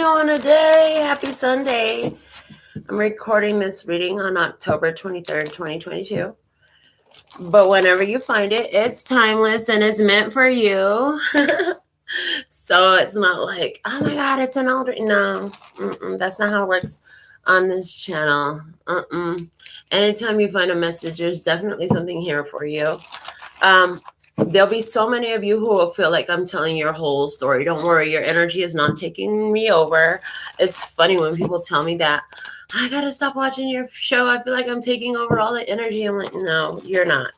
doing today? Happy Sunday. I'm recording this reading on October 23rd, 2022. But whenever you find it, it's timeless and it's meant for you. So it's not like, oh my God, it's an older. No, that's not how it works on this channel. Anytime you find a message, there's definitely something here for you. There'll be so many of you who will feel like I'm telling your whole story. Don't worry, your energy is not taking me over. It's funny when people tell me that. I gotta stop watching your show. I feel like I'm taking over all the energy. I'm like, no, you're not.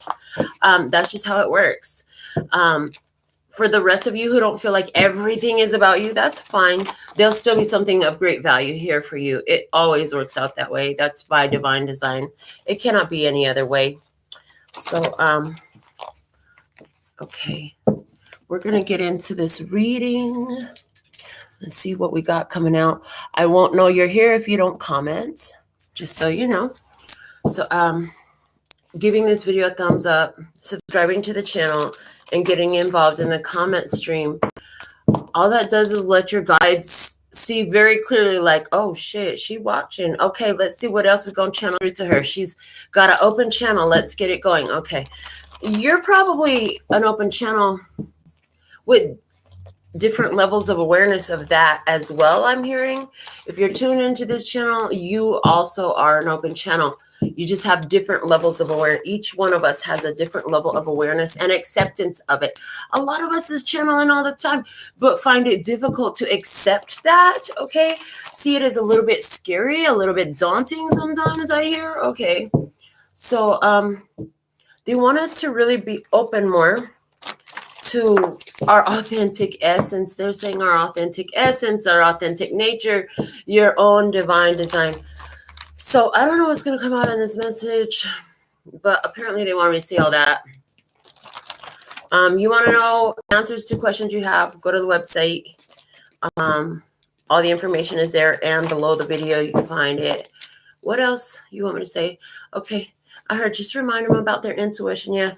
That's just how it works. For the rest of you who don't feel like everything is about you, that's fine. There'll still be something of great value here for you. It always works out that way. That's by divine design. It cannot be any other way. So, okay, we're going to get into this reading. Let's see what we got coming out. I won't know you're here if you don't comment, just so you know. So, giving this video a thumbs up, subscribing to the channel, and getting involved in the comment stream. All that does is let your guides see very clearly, like, oh shit, she watching. Okay, let's see what else we're going to channel through to her. She's got an open channel. Let's get it going. Okay. You're probably an open channel with different levels of awareness of that as well, I'm hearing. If you're tuned into this channel, you also are an open channel. You just have different levels of awareness. Each one of us has a different level of awareness and acceptance of it. A lot of us is channeling all the time, but find it difficult to accept that, okay? See it as a little bit scary, a little bit daunting sometimes, I hear. Okay. So, they want us to really be open more to our authentic essence. They're saying our authentic essence, our authentic nature, your own divine design. So I don't know what's going to come out in this message, but apparently they want me to see all that. You want to know answers to questions you have, go to the website. All the information is there, and below the video you can find it. What else you want me to say? Okay. I heard just remind them about their intuition. Yeah.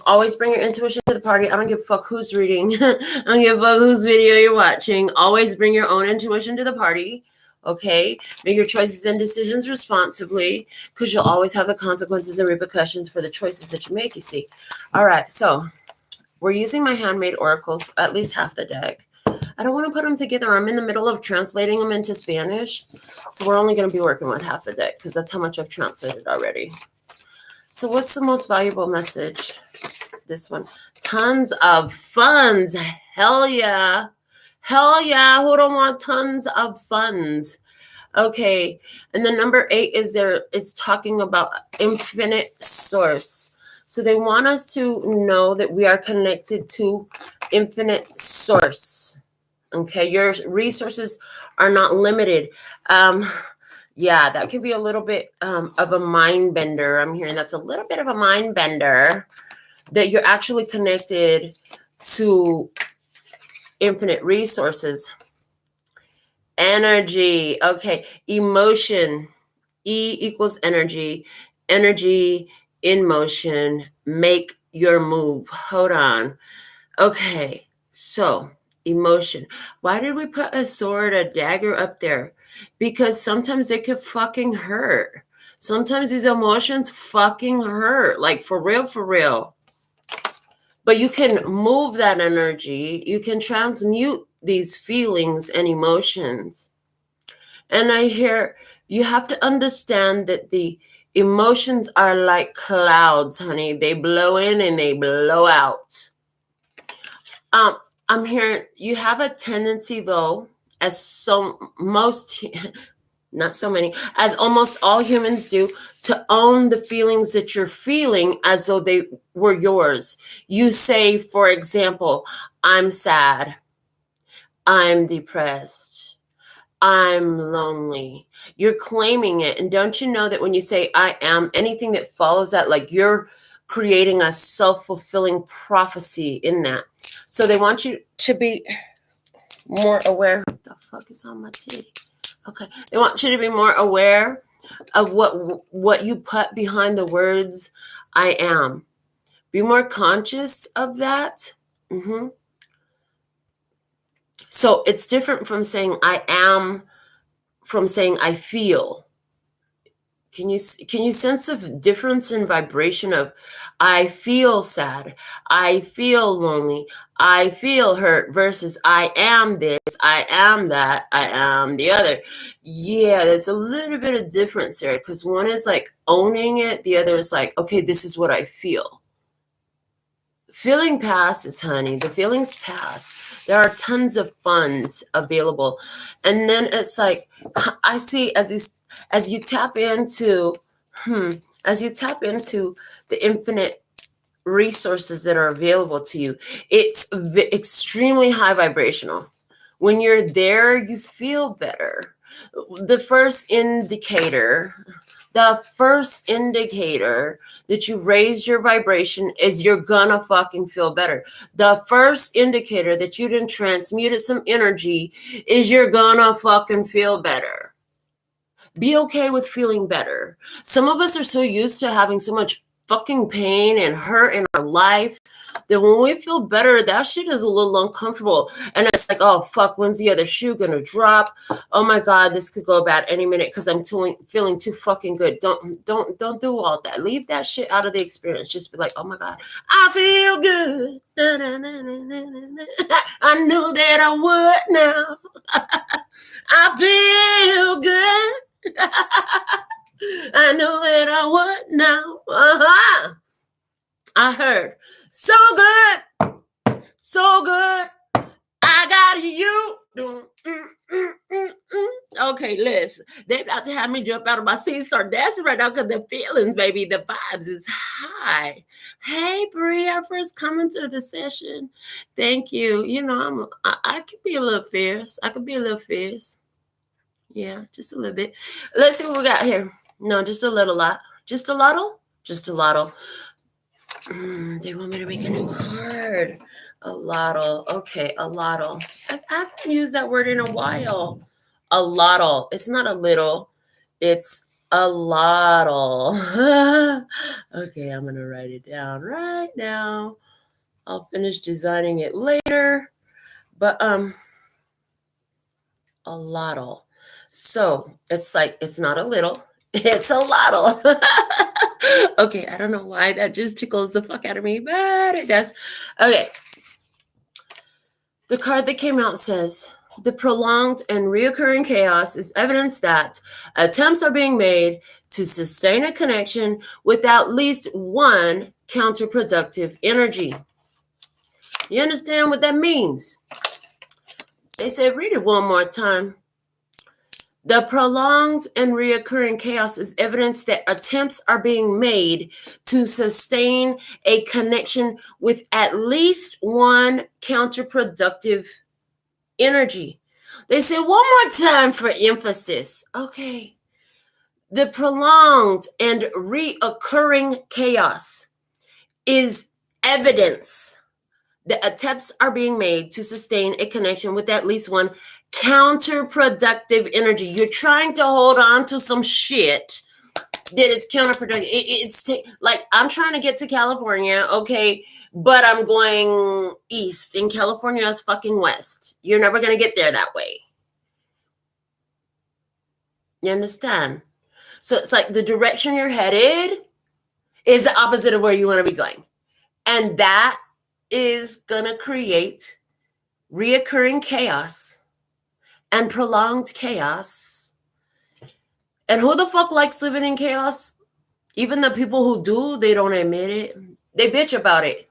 Always bring your intuition to the party. I don't give a fuck who's reading. I don't give a fuck whose video you're watching. Always bring your own intuition to the party. Okay. Make your choices and decisions responsibly, because you'll always have the consequences and repercussions for the choices that you make, you see. All right. So we're using my handmade oracles, at least half the deck. I don't want to put them together. I'm in the middle of translating them into Spanish. So we're only going to be working with half the deck because that's how much I've translated already. So what's the most valuable message? This one. Tons of funds. Hell yeah. Hell yeah. Who don't want tons of funds? Okay. And the number 8 is there. It's talking about infinite source. So they want us to know that we are connected to infinite source. Okay. Your resources are not limited. Yeah, that could be a little bit of a mind bender. I'm hearing that's a little bit of a mind bender, that you're actually connected to infinite resources. Energy. Okay. Emotion. E equals energy. Energy in motion. Make your move. Hold on. Okay. So emotion. Why did we put a sword, a dagger up there? Because sometimes it could fucking hurt. Sometimes these emotions fucking hurt. Like for real, for real. But you can move that energy. You can transmute these feelings and emotions. And I hear you have to understand that the emotions are like clouds, honey. They blow in and they blow out. I'm hearing you have a tendency, though, as not so many, as almost all humans do, to own the feelings that you're feeling as though they were yours. You say, for example, I'm sad, I'm depressed, I'm lonely. You're claiming it. And don't you know that when you say I am, anything that follows that, like you're creating a self-fulfilling prophecy in that. So they want you to be more aware. What the fuck is on my titty? Okay. They want you to be more aware of what you put behind the words I am. Be more conscious of that. So it's different from saying I am, from saying I feel. Can you sense the difference in vibration of I feel sad, I feel lonely, I feel hurt versus I am this, I am that, I am the other? Yeah, there's a little bit of difference there, because one is like owning it, the other is like, okay, this is what I feel. Feeling passes, honey. The feelings pass. There are tons of funds available. And then it's like, I see as you tap into, as you tap into the infinite resources that are available to you, it's extremely high vibrational. When you're there, you feel better. The first indicator that you've raised your vibration is you're gonna fucking feel better. The first indicator that you didn't transmuted some energy is you're gonna fucking feel better. Be okay with feeling better. Some of us are so used to having so much fucking pain and hurt in our life that when we feel better, that shit is a little uncomfortable. And it's like, oh fuck, when's the other shoe gonna drop? Oh my god, this could go bad any minute because I'm feeling too fucking good. Don't do all that. Leave that shit out of the experience. Just be like, oh my god, I feel good. I knew that I would now. I feel good. I know that I would now. I heard so good, so good. I got you. Okay, listen. They about to have me jump out of my seat, start dancing right now because the feelings, baby, the vibes is high. Hey, Bria, first coming to the session. Thank you. You know, I can be a little fierce. Yeah, just a little bit. Let's see what we got here. No, just a little lot. Just a lotto? Just a lotto. They want me to make a new card. A lotto. Okay, a lotto. I haven't used that word in a while. A lotto. It's not a little. It's a lotto. Okay, I'm going to write it down right now. I'll finish designing it later. But, a lotto. So it's like, it's not a little, it's a lotto. Okay, I don't know why that just tickles the fuck out of me, but it does. Okay. The card that came out says, the prolonged and reoccurring chaos is evidence that attempts are being made to sustain a connection with at least one counterproductive energy. You understand what that means? They said, read it one more time. The prolonged and reoccurring chaos is evidence that attempts are being made to sustain a connection with at least one counterproductive energy. They said one more time for emphasis. Okay. The prolonged and reoccurring chaos is evidence that attempts are being made to sustain a connection with at least one counterproductive energy. You're trying to hold on to some shit that is counterproductive. It's like, I'm trying to get to California, okay, but I'm going east, and California is fucking west. You're never going to get there that way. You understand? So it's like the direction you're headed is the opposite of where you want to be going. And that is going to create reoccurring chaos and prolonged chaos. And who the fuck likes living in chaos? Even the people who do, they don't admit it. They bitch about it.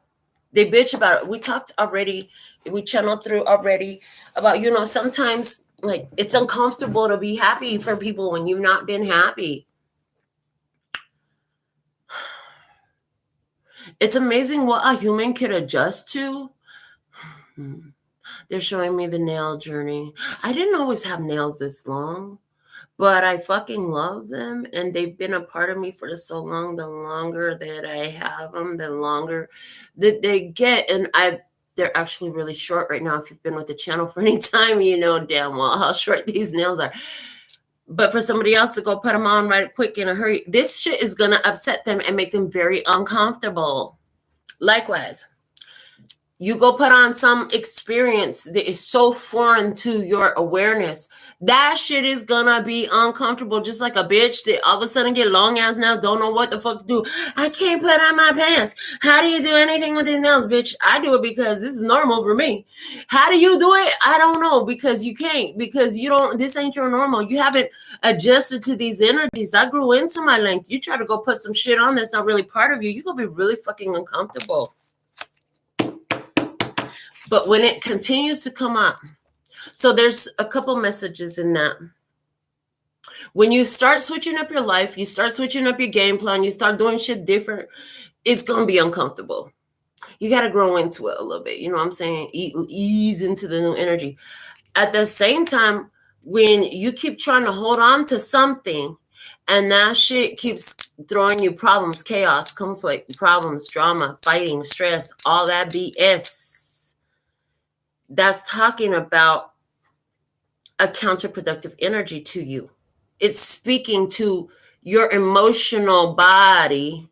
We talked already, we channeled through already about, you know, sometimes like it's uncomfortable to be happy for people when you've not been happy. It's amazing what a human can adjust to. They're showing me the nail journey. I didn't always have nails this long, but I fucking love them, and they've been a part of me for so long. The longer that I have them, the longer that they get. And they're actually really short right now. If you've been with the channel for any time, you know damn well how short these nails are. But for somebody else to go put them on right quick in a hurry, this shit is going to upset them and make them very uncomfortable. Likewise, You go put on some experience that is so foreign to your awareness. That shit is gonna be uncomfortable, just like a bitch that all of a sudden get long ass nails, don't know what the fuck to do. I can't put on my pants. How do you do anything with these nails, bitch? I do it because this is normal for me. How do you do it? I don't know, because you can't, because you don't, this ain't your normal. You haven't adjusted to these energies. I grew into my length. You try to go put some shit on that's not really part of you, you're gonna be really fucking uncomfortable. But when it continues to come up, so there's a couple messages in that. When you start switching up your life, you start switching up your game plan, you start doing shit different, it's going to be uncomfortable. You got to grow into it a little bit. You know what I'm saying? Ease into the new energy. At the same time, when you keep trying to hold on to something and that shit keeps throwing you problems, chaos, conflict, problems, drama, fighting, stress, all that BS, that's talking about a counterproductive energy to you. It's speaking to your emotional body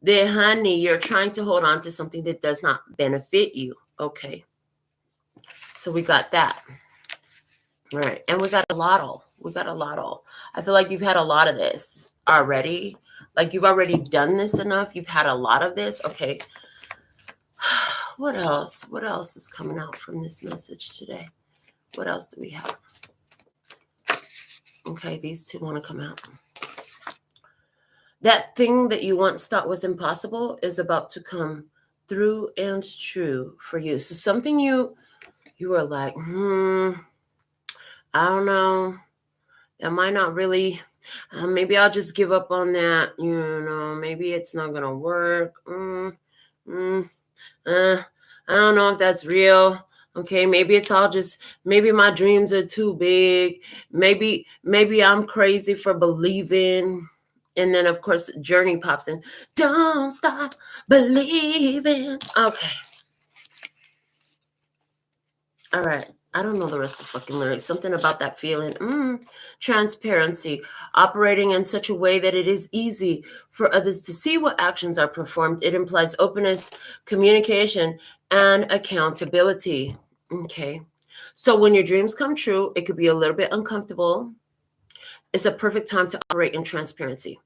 that, honey, you're trying to hold on to something that does not benefit you. Okay. So we got that. All right. And we got a lot. I feel like you've had a lot of this already. Like you've already done this enough. You've had a lot of this. Okay. What else? What else is coming out from this message today? What else do we have? Okay, these two want to come out. That thing that you once thought was impossible is about to come through and true for you. So something you were like, I don't know. That might not really, maybe I'll just give up on that. You know, maybe it's not going to work. I don't know if that's real. Okay, maybe it's all just, maybe my dreams are too big. Maybe I'm crazy for believing. And then, of course, Journey pops in. Don't stop believing. Okay. All right. I don't know the rest of the fucking lyrics. Something about that feeling. Transparency. Operating in such a way that it is easy for others to see what actions are performed. It implies openness, communication, and accountability. Okay. So when your dreams come true, it could be a little bit uncomfortable. It's a perfect time to operate in transparency.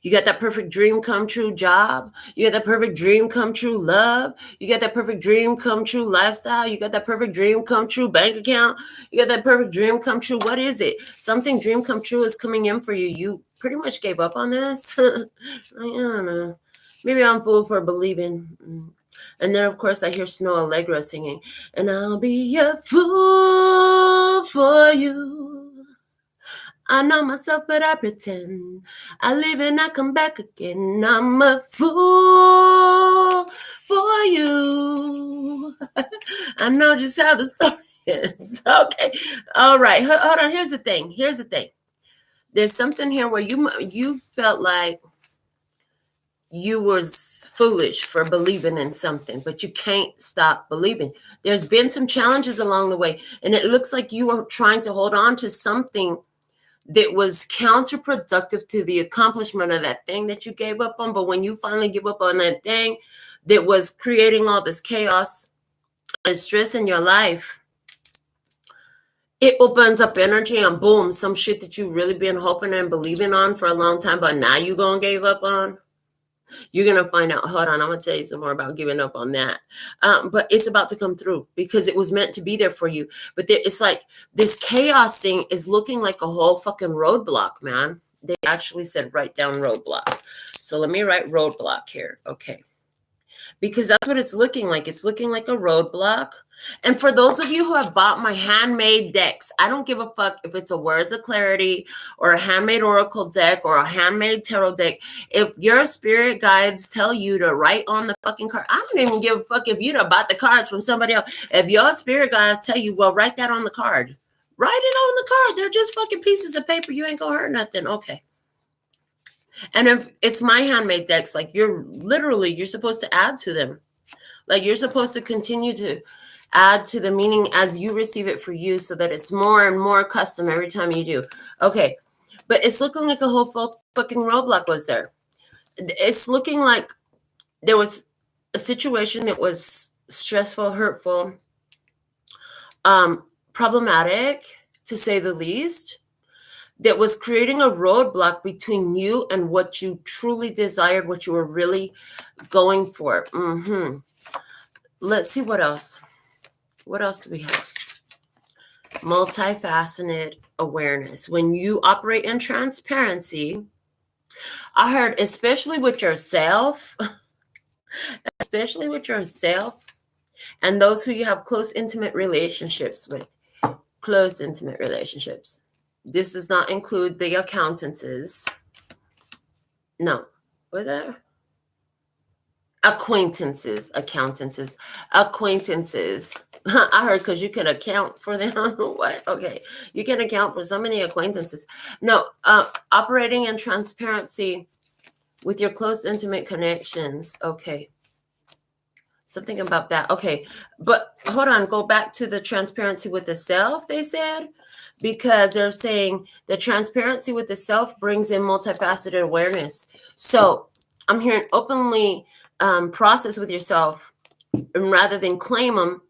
You got that perfect dream come true job. You got that perfect dream come true love. You got that perfect dream come true lifestyle. You got that perfect dream come true bank account. You got that perfect dream come true. What is it? Something dream come true is coming in for you. You pretty much gave up on this. I don't know. Maybe I'm fooled for believing. And then, of course, I hear Snow Allegra singing, and I'll be a fool for you. I know myself, but I pretend. I leave and I come back again. I'm a fool for you. I know just how the story ends. Okay. All right. Hold on. Here's the thing. There's something here where you felt like you was foolish for believing in something, but you can't stop believing. There's been some challenges along the way, and it looks like you were trying to hold on to something that was counterproductive to the accomplishment of that thing that you gave up on. But when you finally give up on that thing that was creating all this chaos and stress in your life, it opens up energy and boom, some shit that you've really been hoping and believing on for a long time, but now you're going to give up on. You're going to find out. Hold on. I'm going to tell you some more about giving up on that. But it's about to come through because it was meant to be there for you. But it's like this chaos thing is looking like a whole fucking roadblock, man. They actually said write down roadblock. So let me write roadblock here. Okay. Because that's what it's looking like. It's looking like a roadblock. And for those of you who have bought my handmade decks, I don't give a fuck if it's a Words of Clarity or a handmade Oracle deck or a handmade Tarot deck. If your spirit guides tell you to write on the fucking card, I don't even give a fuck if you done bought the cards from somebody else. If your spirit guides tell you, well, write that on the card. Write it on the card. They're just fucking pieces of paper. You ain't gonna hurt nothing. Okay. And if it's my handmade decks, like you're supposed to add to them. Like you're supposed to continue to add to the meaning as you receive it for you so that it's more and more custom every time you do. Okay. But it's looking like a whole fucking roadblock was there. It's looking like there was a situation that was stressful, hurtful, problematic, to say the least, that was creating a roadblock between you and what you truly desired, what you were really going for. Let's see what else. What else do we have? Multifaceted awareness. When you operate in transparency, I heard, especially with yourself, and those who you have close, intimate relationships with. Close, intimate relationships. This does not include the acquaintances. No. What are acquaintances? Acquaintances. I heard because you can account for them. What? Okay. You can account for so many acquaintances. No. Operating in transparency with your close, intimate connections. Okay. Something about that. Okay. But hold on. Go back to the transparency with the self, they said. Because they're saying the transparency with the self brings in multifaceted awareness. So I'm hearing openly process with yourself, and rather than claim them.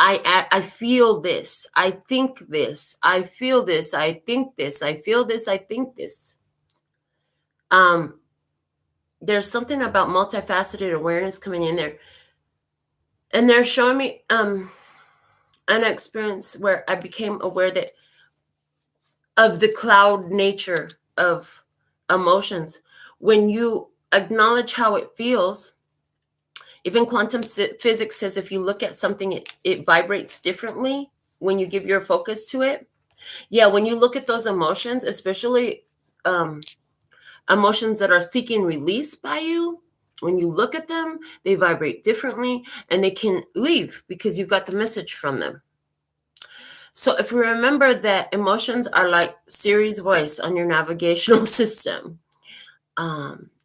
I feel this. I think this. I feel this. I think this. I feel this. I think this. There's something about multifaceted awareness coming in there. And they're showing me an experience where I became aware that of the cloud nature of emotions. When you acknowledge how it feels, even quantum physics says if you look at something, it vibrates differently when you give your focus to it. Yeah, when you look at those emotions, especially emotions that are seeking release by you, when you look at them, they vibrate differently and they can leave because you've got the message from them. So if you remember that emotions are like Siri's voice on your navigational system,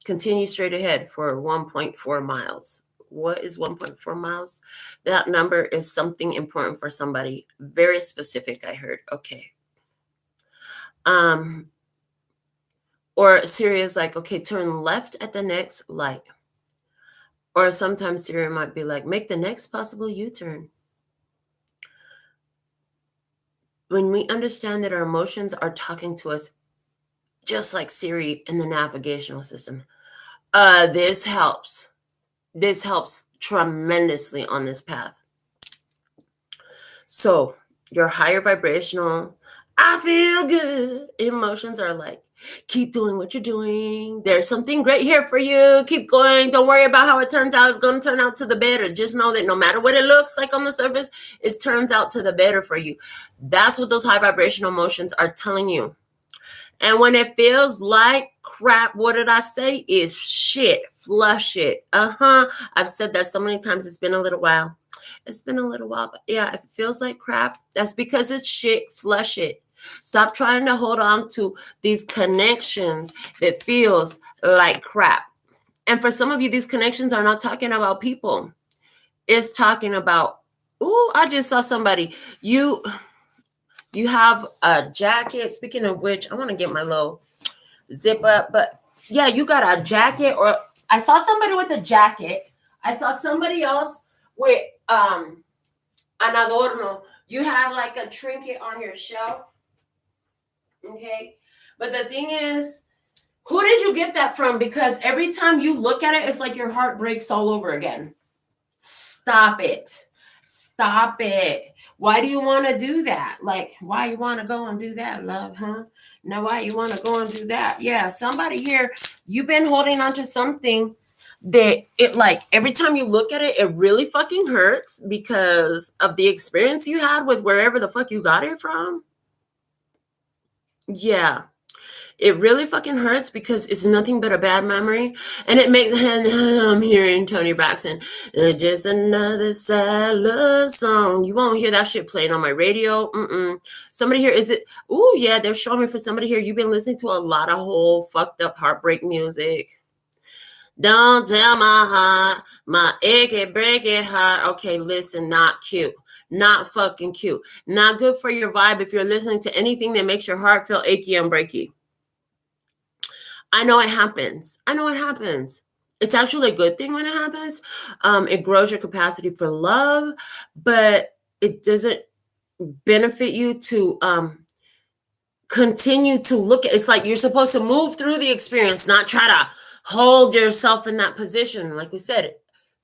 continue straight ahead for 1.4 miles. What is 1.4 miles? That number is something important for somebody. Very specific, I heard. Okay. Or Siri is like, okay, turn left at the next light. Or sometimes Siri might be like, make the next possible U-turn. When we understand that our emotions are talking to us, just like Siri in the navigational system, this helps. This helps tremendously on this path. So your higher vibrational, I feel good emotions are like, keep doing what you're doing. There's something great here for you. Keep going. Don't worry about how it turns out. It's going to turn out to the better. Just know that no matter what it looks like on the surface, it turns out to the better for you. That's what those high vibrational emotions are telling you. And when it feels like crap, what did I say? Is shit. Flush it. I've said that so many times. It's been a little while. But yeah, if it feels like crap, that's because it's shit. Flush it. Stop trying to hold on to these connections that feels like crap. And for some of you, these connections are not talking about people. It's talking about, I just saw somebody. You have a jacket. Speaking of which, I want to get my little zip up. But yeah, you got a jacket, or I saw somebody with a jacket. I saw somebody else with an adorno. You had like a trinket on your shelf. Okay. But the thing is, who did you get that from? Because every time you look at it, it's like your heart breaks all over again. Stop it. Stop it. Why do you want to do that? Like, why you want to go and do that, love, huh? Now, why you want to go and do that? Yeah, somebody here, you've been holding on to something that it like every time you look at it, it really fucking hurts because of the experience you had with wherever the fuck you got it from. Yeah. It really fucking hurts because it's nothing but a bad memory. And it makes, I'm hearing Tony Braxton, just another sad love song. You won't hear that shit playing on my radio. Somebody here, is it? Oh, yeah, they're showing me for somebody here. You've been listening to a lot of whole fucked up heartbreak music. Don't tell my heart, my achy, breaky heart. Okay, listen, not cute. Not fucking cute. Not good for your vibe if you're listening to anything that makes your heart feel achy and breaky. I know it happens. It's actually a good thing when it happens. It grows your capacity for love, but it doesn't benefit you to continue to look at. It's like you're supposed to move through the experience, not try to hold yourself in that position. Like we said,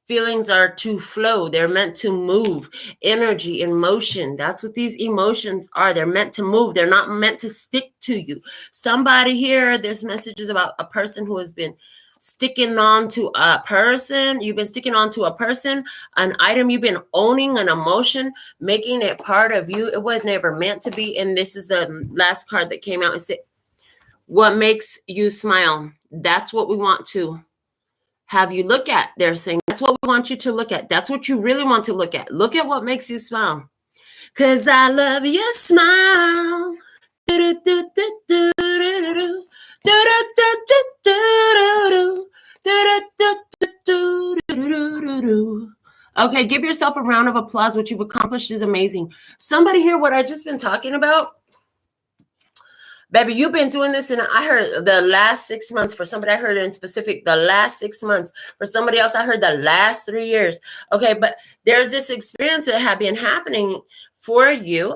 feelings are to flow. They're meant to move. Energy and motion. That's what these emotions are. They're meant to move. They're not meant to stick to you. Somebody here, this message is about a person who has been sticking on to a person. You've been sticking on to a person, an item. You've been owning an emotion, making it part of you. It was never meant to be. And this is the last card that came out. It said, what makes you smile? That's what we want to have you look at. They're saying that's what we want you to look at. That's what you really want to look at. Look at what makes you smile. Because I love your smile. Okay, give yourself a round of applause. What you've accomplished is amazing. Somebody hear what I just been talking about? Baby, you've been doing this, and I heard the last 6 months. For somebody, I heard in specific the last 6 months. For somebody else, I heard the last 3 years. Okay, but there's this experience that had been happening for you.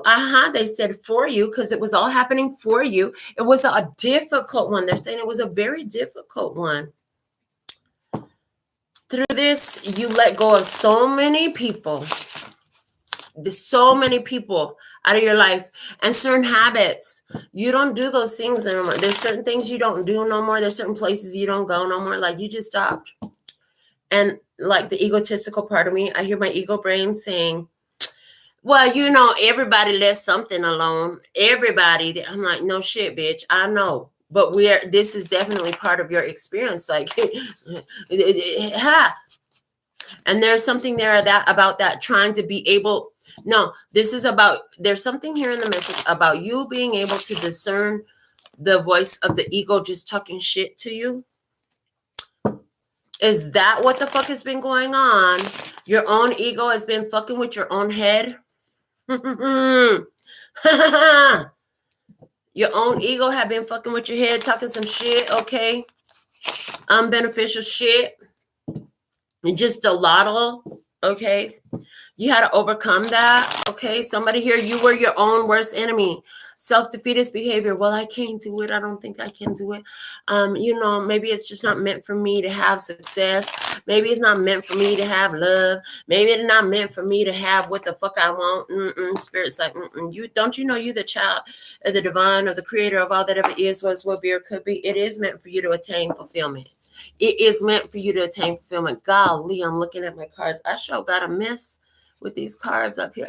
They said for you because it was all happening for you. It was a difficult one. They're saying it was a very difficult one. Through this, you let go of so many people. There's so many people out of your life and certain habits. You don't do those things anymore. There's certain things you don't do no more. There's certain places you don't go no more. Like you just stopped. And like the egotistical part of me, I hear my ego brain saying, well, everybody lets something alone. Everybody. I'm like, no shit, bitch. I know. But this is definitely part of your experience. Like, and there's something there about that trying to be able. No, this is about, there's something here in the message about you being able to discern the voice of the ego just talking shit to you. Is that what the fuck has been going on? Your own ego has been fucking with your own head. Your own ego have been fucking with your head, talking some shit, okay? Unbeneficial shit. And just a lot, okay? You had to overcome that, okay? Somebody here, you were your own worst enemy. Self-defeatist behavior. Well, I can't do it. I don't think I can do it. Maybe it's just not meant for me to have success. Maybe it's not meant for me to have love. Maybe it's not meant for me to have what the fuck I want. Spirit's like, you don't you're the child of the divine, of the creator of all that ever is, was, will be, or could be. It is meant for you to attain fulfillment. It is meant for you to attain fulfillment. Golly, I'm looking at my cards. I sure got a miss with these cards up here.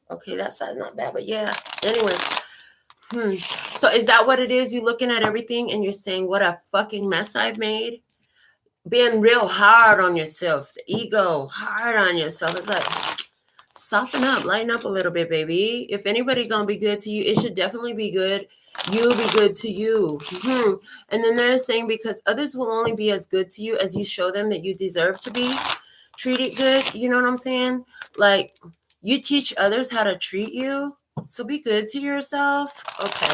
Okay, that side's not bad, but yeah. Anyway. So is that what it is? You're looking at everything and you're saying, what a fucking mess I've made? Being real hard on yourself. The ego, hard on yourself. It's like, soften up, lighten up a little bit, baby. If anybody gonna be good to you, it should definitely be good. You be good to you. And then they're saying, because others will only be as good to you as you show them that you deserve to be treated good. You know what I'm saying? Like, you teach others how to treat you. So be good to yourself. Okay.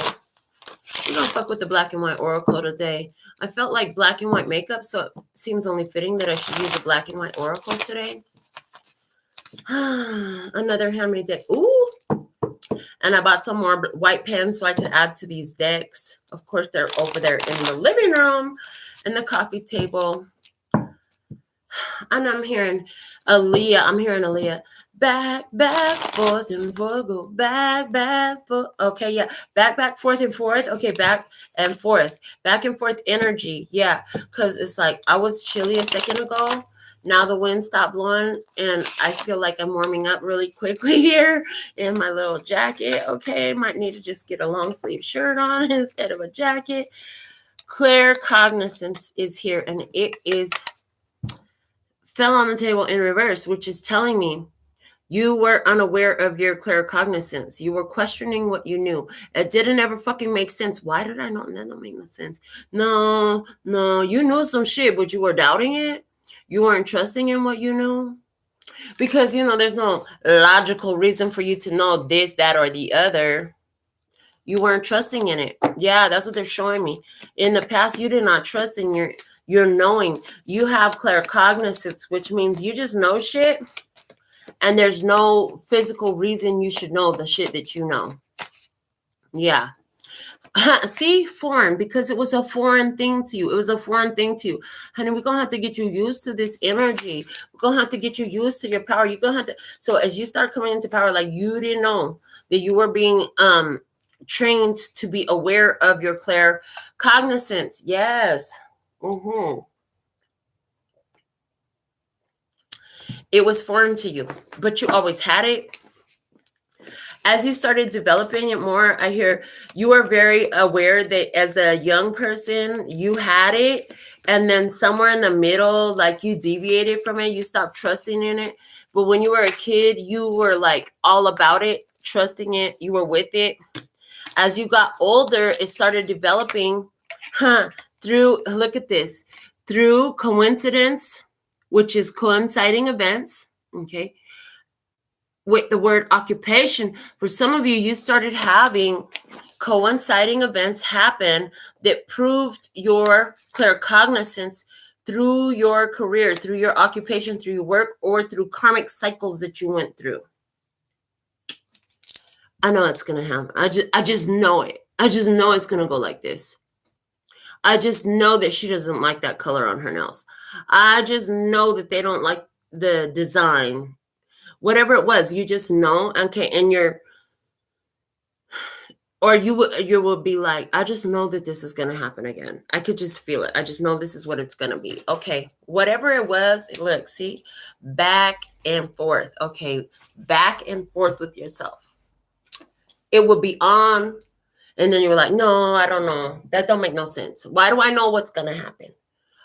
We're going to fuck with the black and white oracle today. I felt like black and white makeup, so it seems only fitting that I should use a black and white oracle today. Another handmade deck. Ooh. And I bought some more white pens so I could add to these decks. Of course, they're over there in the living room and the coffee table. And I'm hearing Aaliyah. Back, forth, and forth. Go back, forth. Okay, yeah. Back, forth, and forth. Okay, back and forth. Back and forth energy. Yeah, because it's like I was chilly a second ago. Now the wind stopped blowing, and I feel like I'm warming up really quickly here in my little jacket. Okay, might need to just get a long sleeve shirt on instead of a jacket. Clear cognizance is here, and it is fell on the table in reverse, which is telling me you were unaware of your claircognizance. You were questioning what you knew. It didn't ever fucking make sense. Why did I know? That don't make no sense. No. You knew some shit, but you were doubting it. You weren't trusting in what you knew. Because, there's no logical reason for you to know this, that, or the other. You weren't trusting in it. Yeah, that's what they're showing me. In the past, you did not trust in You're knowing. You have claircognizance, which means you just know shit, and there's no physical reason you should know the shit that you know. Yeah. See, foreign, because it was a foreign thing to you. It was a foreign thing to you. Honey, we're going to have to get you used to this energy. We're going to have to get you used to your power. You're going to have to. So as you start coming into power, like you didn't know that you were being trained to be aware of your claircognizance. Yes. It was foreign to you, but you always had it. As you started developing it more, I hear you are very aware that as a young person, you had it. And then somewhere in the middle, like you deviated from it, you stopped trusting in it. But when you were a kid, you were like all about it, trusting it. You were with it. As you got older, it started developing through, look at this, through coincidence, which is coinciding events. Okay. With the word occupation, for some of you, you started having coinciding events happen that proved your claircognizance through your career, through your occupation, through your work, or through karmic cycles that you went through. I know it's going to happen. I just know it. I just know it's going to go like this. I just know that she doesn't like that color on her nails. I just know that they don't like the design. Whatever it was, you just know, okay, and you will be like, I just know that this is going to happen again. I could just feel it. I just know this is what it's going to be. Okay, whatever it was, look, see, back and forth. Okay, back and forth with yourself. It would be on, and then you were like, no, I don't know. That don't make no sense. Why do I know what's going to happen?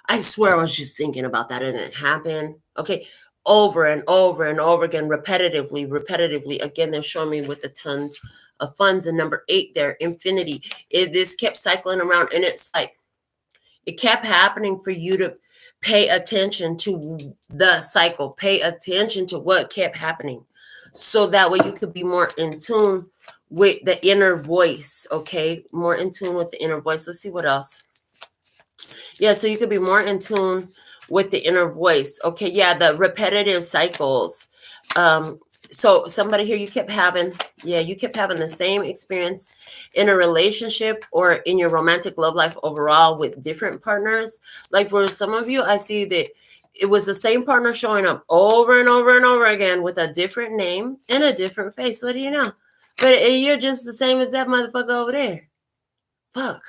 I swear I was just thinking about that, and it happened. Okay. Over and over and over again, repetitively. Again, they're showing me with the tons of funds. And number 8 there, infinity. This kept cycling around, and it's like it kept happening for you to pay attention to the cycle, pay attention to what kept happening, so that way you could be more in tune with the inner voice. Okay, more in tune with the inner voice. Let's see what else. Yeah, so you could be more in tune with the inner voice. Okay, yeah, the repetitive cycles. So somebody here, you kept having the same experience in a relationship or in your romantic love life overall with different partners. Like for some of you, I see that it was the same partner showing up over and over and over again with a different name and a different face. What do you know? But you're just the same as that motherfucker over there. Fuck.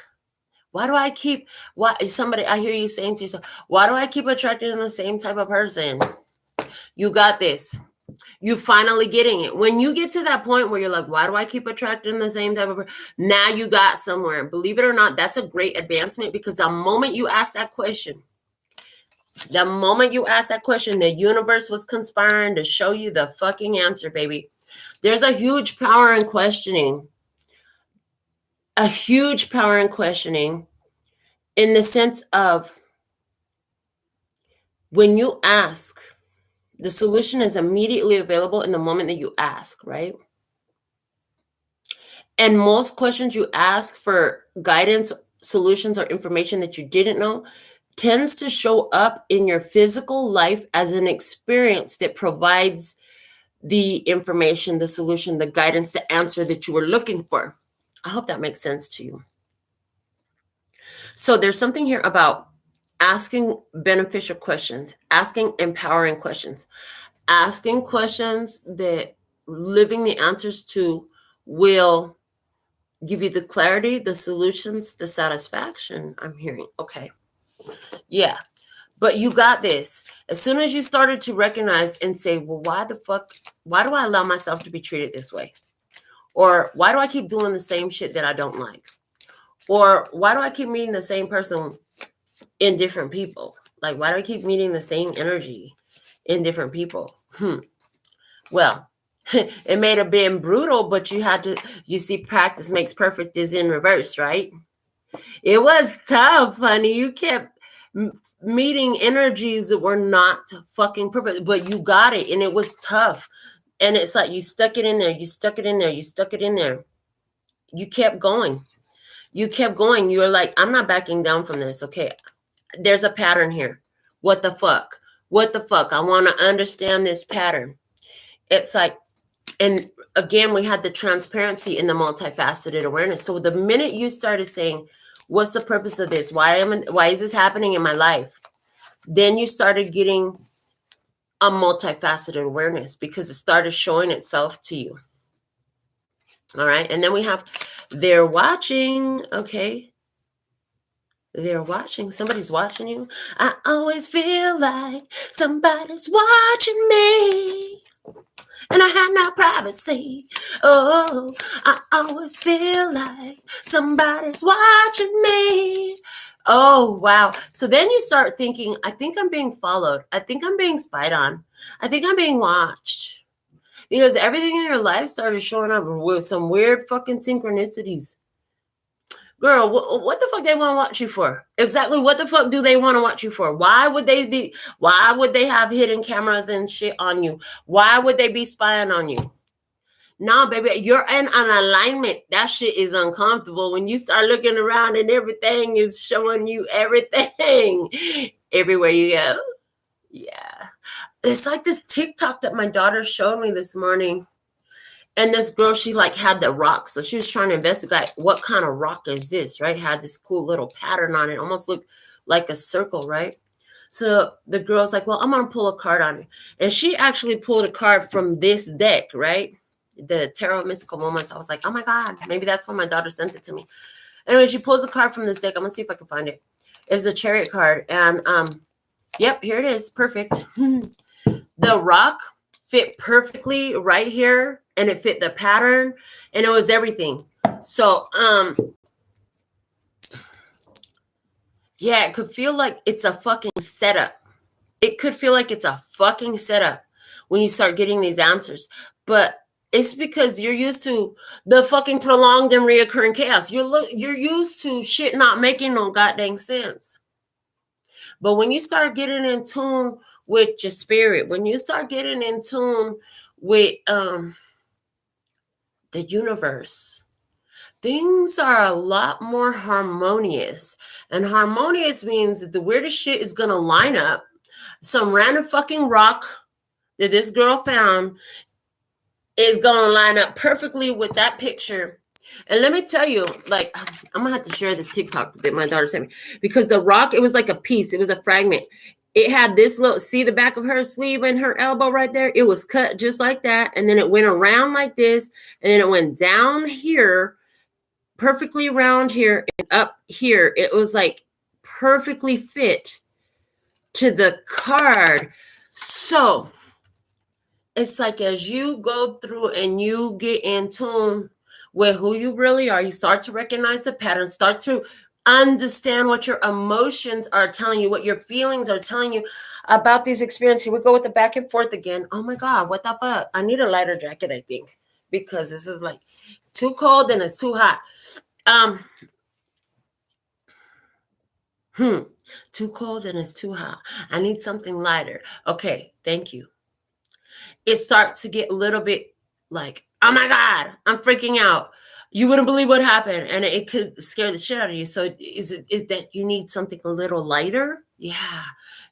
Why do I keep, I hear you saying to yourself, why do I keep attracting the same type of person? You got this. You finally getting it. When you get to that point where you're like, why do I keep attracting the same type of person? Now you got somewhere. Believe it or not, that's a great advancement, because the moment you ask that question, the universe was conspiring to show you the fucking answer, baby. There's a huge power in questioning. A huge power in questioning, in the sense of when you ask, the solution is immediately available in the moment that you ask, right? And most questions you ask for guidance, solutions, or information that you didn't know tends to show up in your physical life as an experience that provides the information, the solution, the guidance, the answer that you were looking for. I hope that makes sense to you. So there's something here about asking beneficial questions, asking empowering questions, asking questions that living the answers to will give you the clarity, the solutions, the satisfaction. I'm hearing. Okay. Yeah. But you got this. As soon as you started to recognize and say, well, why do I allow myself to be treated this way? Or why do I keep doing the same shit that I don't like? Or why do I keep meeting the same person in different people? Like, why do I keep meeting the same energy in different people? Well, it may have been brutal, but you see, practice makes perfect is in reverse, right? It was tough, honey. You kept meeting energies that were not fucking perfect, but you got it, and it was tough. And it's like you stuck it in there. You kept going. You were like, I'm not backing down from this. Okay, there's a pattern here. What the fuck? What the fuck? I want to understand this pattern. It's like, and again, we had the transparency in the multifaceted awareness. So the minute you started saying, what's the purpose of this? Why is this happening in my life? Then you started getting a multifaceted awareness because it started showing itself to you. All right. And then we have, they're watching. Okay. They're watching. Somebody's watching you. I always feel like somebody's watching me. And I have no privacy. Oh, I always feel like somebody's watching me. Oh, wow. So then you start thinking, I think I'm being followed. I think I'm being spied on. I think I'm being watched. Because everything in your life started showing up with some weird fucking synchronicities. Girl, what the fuck they want to watch you for? Exactly what the fuck do they want to watch you for? Why would they have hidden cameras and shit on you? Why would they be spying on you? No, baby, you're in an alignment. That shit is uncomfortable when you start looking around and everything is showing you everything everywhere you go. Yeah. It's like this TikTok that my daughter showed me this morning. And this girl, she like had the rock. So she was trying to investigate what kind of rock is this, right? Had this cool little pattern on it. Almost looked like a circle, right? So the girl's like, well, I'm going to pull a card on it. And she actually pulled a card from this deck, right? The Tarot of Mystical Moments. I was like, oh my God, maybe that's when my daughter sent it to me. Anyway, she pulls a card from this deck. I'm going to see if I can find it. It's the Chariot card. And yep, here it is. Perfect. The rock fit perfectly right here. And it fit the pattern, and it was everything. So, yeah, it could feel like it's a fucking setup. It could feel like it's a fucking setup when you start getting these answers. But it's because you're used to the fucking prolonged and reoccurring chaos. You're used to shit not making no goddamn sense. But when you start getting in tune with your spirit, when you start getting in tune with the universe, things are a lot more harmonious. And harmonious means that the weirdest shit is going to line up. Some random fucking rock that this girl found is going to line up perfectly with that picture. And let me tell you, like, I'm going to have to share this TikTok that my daughter sent me, because the rock, it was like a piece. It was a fragment. It had this little, see the back of her sleeve and her elbow right there? It was cut just like that. And then it went around like this. And then it went down here, perfectly around here and up here. It was like perfectly fit to the card. So it's like as you go through and you get in tune with who you really are, you start to recognize the pattern, start to understand what your emotions are telling you, what your feelings are telling you about these experiences. We go with the back and forth again. Oh my God, what the fuck? I need a lighter jacket, I think, because this is like too cold and it's too hot. Too cold and it's too hot. I need something lighter. Okay, thank you. It starts to get a little bit like, oh my God, I'm freaking out. You wouldn't believe what happened. And it could scare the shit out of you. So is that you need something a little lighter? Yeah,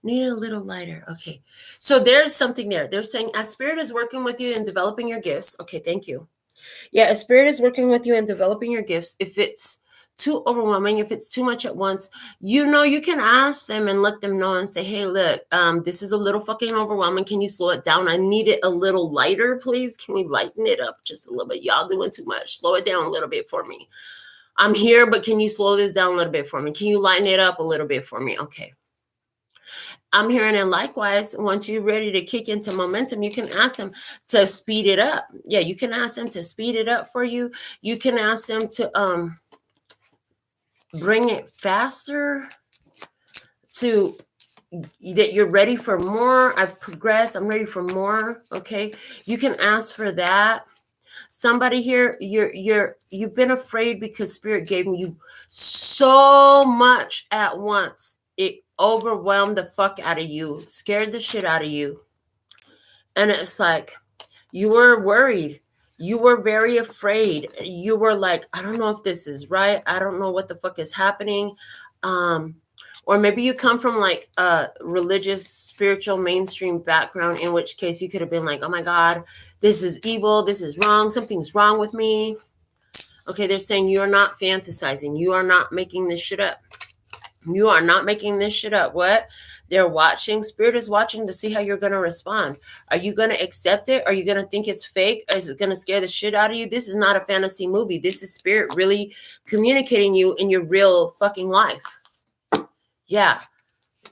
need a little lighter. Okay. So there's something there. They're saying as spirit is working with you in developing your gifts. Okay, thank you. Yeah, a spirit is working with you in developing your gifts. If it's too overwhelming, if it's too much at once, you can ask them and let them know and say, hey, look, this is a little fucking overwhelming. Can you slow it down? I need it a little lighter, please. Can we lighten it up just a little bit? Y'all doing too much. Slow it down a little bit for me. I'm here, but can you slow this down a little bit for me? Can you lighten it up a little bit for me? Okay. I'm hearing, and likewise, once you're ready to kick into momentum, you can ask them to speed it up. Yeah, you can ask them to speed it up for you. You can ask them to bring it faster, to that you're ready for more. I've progressed. I'm ready for more. Okay, you can ask for that. Somebody here, you've been afraid because Spirit gave you so much at once. It overwhelmed the fuck out of you, scared the shit out of you. And it's like, you were worried. You were very afraid. You were like, I don't know if this is right. I don't know what the fuck is happening. Or maybe you come from like a religious, spiritual, mainstream background, in which case you could have been like, oh my God, this is evil. This is wrong. Something's wrong with me. Okay, they're saying you're not fantasizing. You are not making this shit up. You are not making this shit up. What? They're watching. Spirit is watching to see how you're going to respond. Are you going to accept it? Are you going to think it's fake? Or is it going to scare the shit out of you? This is not a fantasy movie. This is Spirit really communicating you in your real fucking life. Yeah.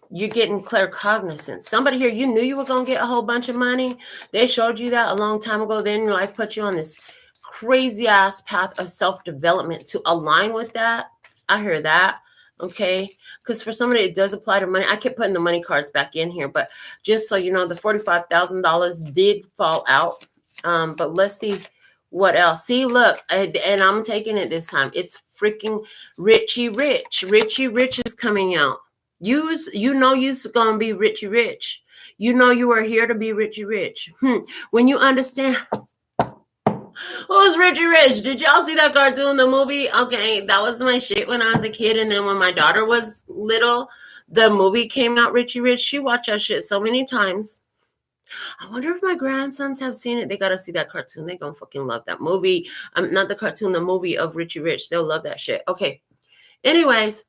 You're getting claircognizance. Somebody here, you knew you were going to get a whole bunch of money. They showed you that a long time ago. Then your life put you on this crazy ass path of self-development to align with that. I hear that. Okay. Because for somebody, it does apply to money. I kept putting the money cards back in here, but just so you know, the $45,000 did fall out. But let's see what else. See, look, and I'm taking it this time. It's freaking Ⱕ Rich. Ⱕ Rich is coming out. You know you're going to be Ⱕ Rich. You know you are here to be Ⱕ Rich. When you understand... Who's Ⱕ Rich? Did y'all see that cartoon, the movie? Okay, that was my shit when I was a kid. And then when my daughter was little, the movie came out, Ⱕ Rich. She watched that shit so many times. I wonder if my grandsons have seen it. They got to see that cartoon. They're going to fucking love that movie. Not the cartoon, the movie of Ⱕ Rich. They'll love that shit. Okay. Anyways.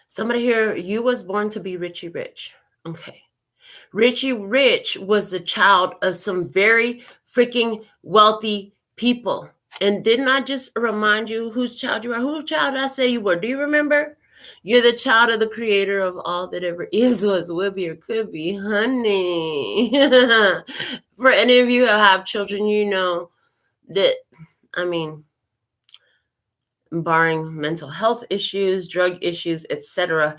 Somebody here, you was born to be Ⱕ Rich. Okay. Ⱕ Rich was the child of some very freaking wealthy people. And didn't I just remind you whose child you are? Whose child did I say you were? Do you remember? You're the child of the creator of all that ever is, was, will be, or could be, honey. For any of you who have children, you know that, I mean, barring mental health issues, drug issues, etc.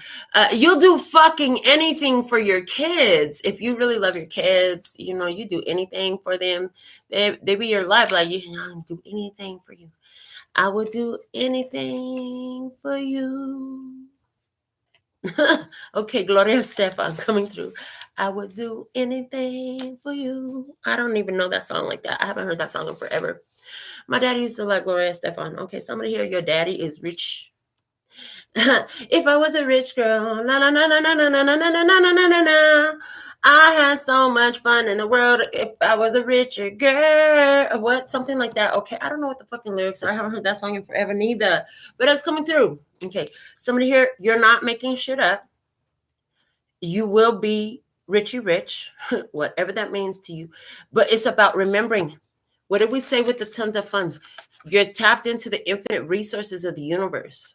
You'll do fucking anything for your kids. If you really love your kids, you know, you do anything for them. They be your life. Like, I'll do anything for you. I would do anything for you. Okay, Gloria Estefan coming through. I would do anything for you. I don't even know that song like that. I haven't heard that song in forever. My daddy used to like Gloria Estefan. Okay, somebody here, your daddy is rich. If I was a rich girl, na na na na na na na na na na na na na. I had so much fun in the world. If I was a richer girl, what, something like that. Okay, I don't know what the fucking lyrics are. I haven't heard that song in forever neither, but it's coming through. Okay, somebody here, you're not making shit up. You will be Ⱕ Rich, whatever that means to you. But it's about remembering. What did we say with the tons of funds? You're tapped into the infinite resources of the universe.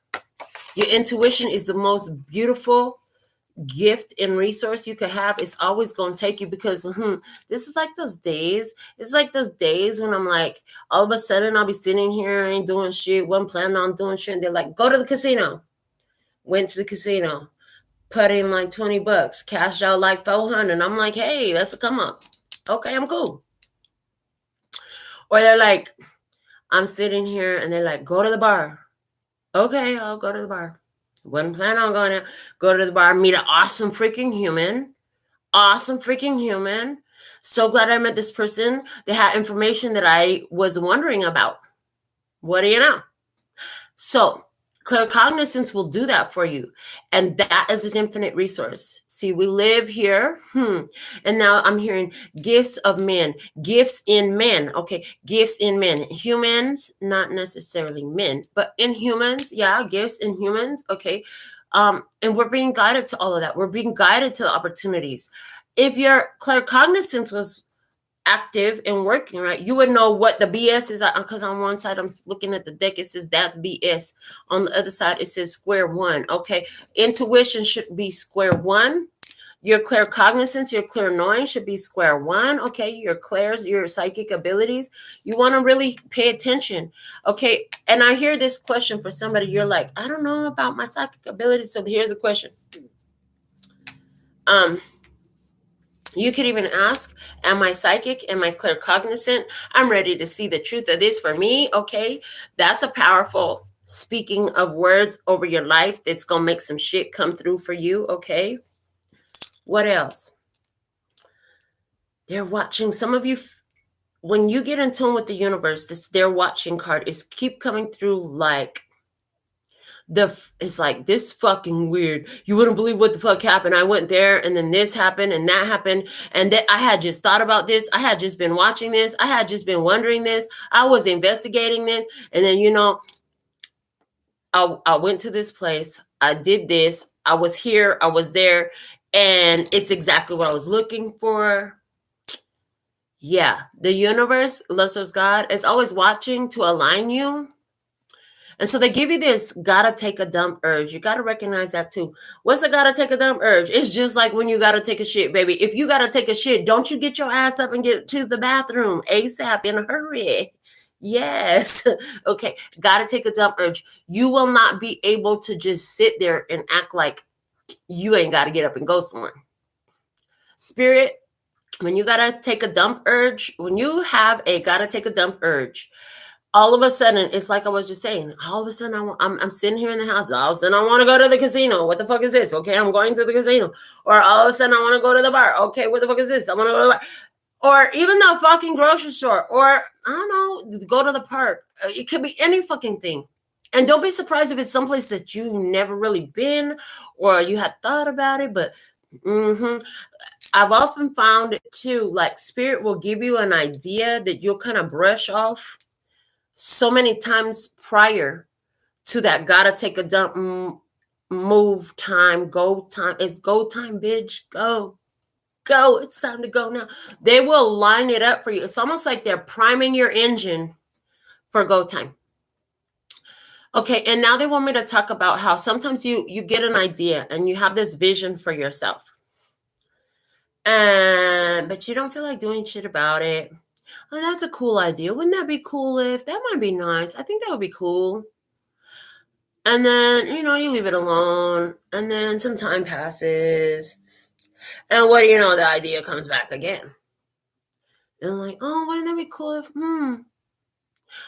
Your intuition is the most beautiful gift and resource you could have. It's always going to take you because this is like those days. It's like those days when I'm like, all of a sudden I'll be sitting here, I ain't doing shit, wasn't planning on doing shit. And they're like, go to the casino. Went to the casino, put in like $20, cashed out like $400. And I'm like, hey, that's a come up. Okay, I'm cool. Or they're like, I'm sitting here and they're like, go to the bar. Okay, I'll go to the bar. Wasn't planning on going out. Go to the bar, meet an awesome freaking human. Awesome freaking human. So glad I met this person. They had information that I was wondering about. What do you know? So claircognizance will do that for you. And that is an infinite resource. See, we live here. And now I'm hearing gifts of men, gifts in men. Okay, gifts in men. Humans, not necessarily men, but in humans. Yeah, gifts in humans. Okay. And we're being guided to all of that. We're being guided to the opportunities. If your claircognizance was active and working, right, you would know what the BS is. Because on one side I'm looking at the deck, it says that's BS. On the other side it says square one. Okay, intuition should be square one. Your claircognizance, your clairvoyance should be square one. Okay, your clairs, your psychic abilities, you want to really pay attention. Okay, and I hear this question for somebody. You're like, I don't know about my psychic abilities. So here's the question. You could even ask, am I psychic? Am I claircognizant? I'm ready to see the truth of this for me. Okay, that's a powerful speaking of words over your life that's going to make some shit come through for you. Okay, what else? They're watching. Some of you, when you get in tune with the universe, this their watching card is keep coming through like It's like, this fucking weird. You wouldn't believe what the fuck happened. I went there, and then this happened, and that happened, and I had just thought about this. I had just been watching this. I had just been wondering this. I was investigating this, and then, you know, I went to this place. I did this. I was here. I was there, and it's exactly what I was looking for. Yeah, the universe, Luster's God, is always watching to align you. And so they give you this gotta take a dump urge. You gotta recognize that too. What's a gotta take a dump urge? It's just like when you gotta take a shit, baby. If you gotta take a shit, don't you get your ass up and get to the bathroom ASAP in a hurry. Yes. Okay. Gotta take a dump urge. You will not be able to just sit there and act like you ain't gotta get up and go somewhere. Spirit, when you gotta take a dump urge, when you have a gotta take a dump urge, all of a sudden, it's like I was just saying, all of a sudden, I'm sitting here in the house. All of a sudden, I want to go to the casino. What the fuck is this? Okay, I'm going to the casino. Or all of a sudden, I want to go to the bar. Okay, what the fuck is this? I want to go to the bar. Or even the fucking grocery store. Or, I don't know, go to the park. It could be any fucking thing. And don't be surprised if it's someplace that you've never really been or you had thought about it. But I've often found it too, like Spirit will give you an idea that you'll kind of brush off so many times prior to that gotta take a dump, move time, go time. It's go time, bitch. Go. It's time to go now. They will line it up for you. It's almost like they're priming your engine for go time. Okay, and now they want me to talk about how sometimes you get an idea and you have this vision for yourself. But you don't feel like doing shit about it. Oh, that's a cool idea. Wouldn't that be cool if that might be nice? I think that would be cool. And then, you know, you leave it alone. And then some time passes. And what do you know, the idea comes back again. And I'm like, oh, wouldn't that be cool if,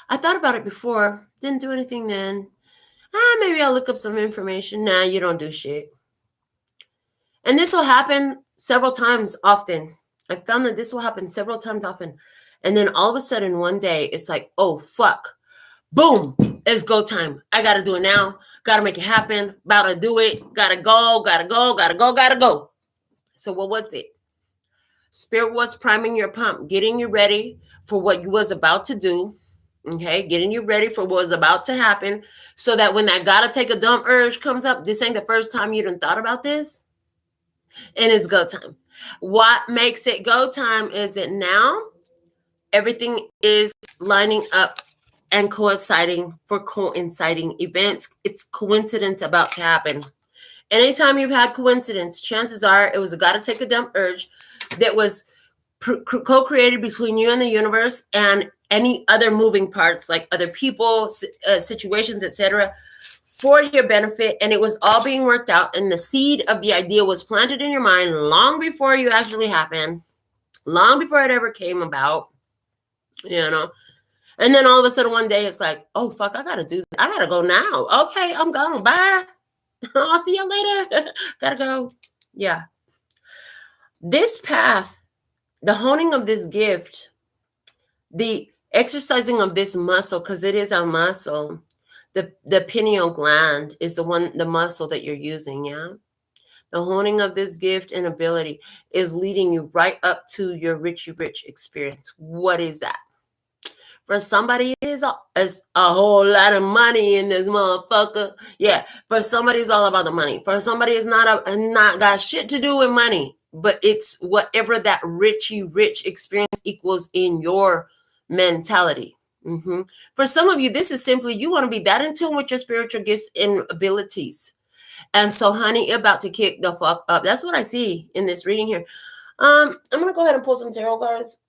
I thought about it before. Didn't do anything then. Maybe I'll look up some information. Nah, you don't do shit. And this will happen several times often. I found that this will happen several times often. And then all of a sudden one day, it's like, oh, fuck. Boom. It's go time. I got to do it now. Got to make it happen. About to do it. Got to go. So what was it? Spirit was priming your pump, getting you ready for what you was about to do. Okay, getting you ready for what was about to happen so that when that gotta take a dump urge comes up, this ain't the first time you done thought about this. And it's go time. What makes it go time is that now everything is lining up and coinciding events. It's coincidence about to happen. Anytime you've had coincidence, chances are it was a gotta take a dump urge that was co-created between you and the universe and any other moving parts like other people, situations, etc., for your benefit. And it was all being worked out. And the seed of the idea was planted in your mind long before you actually happened, long before it ever came about, you know. And then all of a sudden one day it's like, oh, fuck, I got to go now. Okay, I'm going. Bye. I'll see you later. Gotta go. Yeah. This path, the honing of this gift, the exercising of this muscle, because it is a muscle, the pineal gland is the muscle that you're using, yeah? The honing of this gift and ability is leading you right up to your Richie Rich experience. What is that? For somebody, it's a whole lot of money in this motherfucker. Yeah, for somebody, it's all about the money. For somebody, it's not got shit to do with money, but it's whatever that Richie Rich experience equals in your mentality. For some of you, this is simply you want to be that in tune with your spiritual gifts and abilities. And so, honey, you're about to kick the fuck up. That's what I see in this reading here. I'm going to go ahead and pull some tarot cards.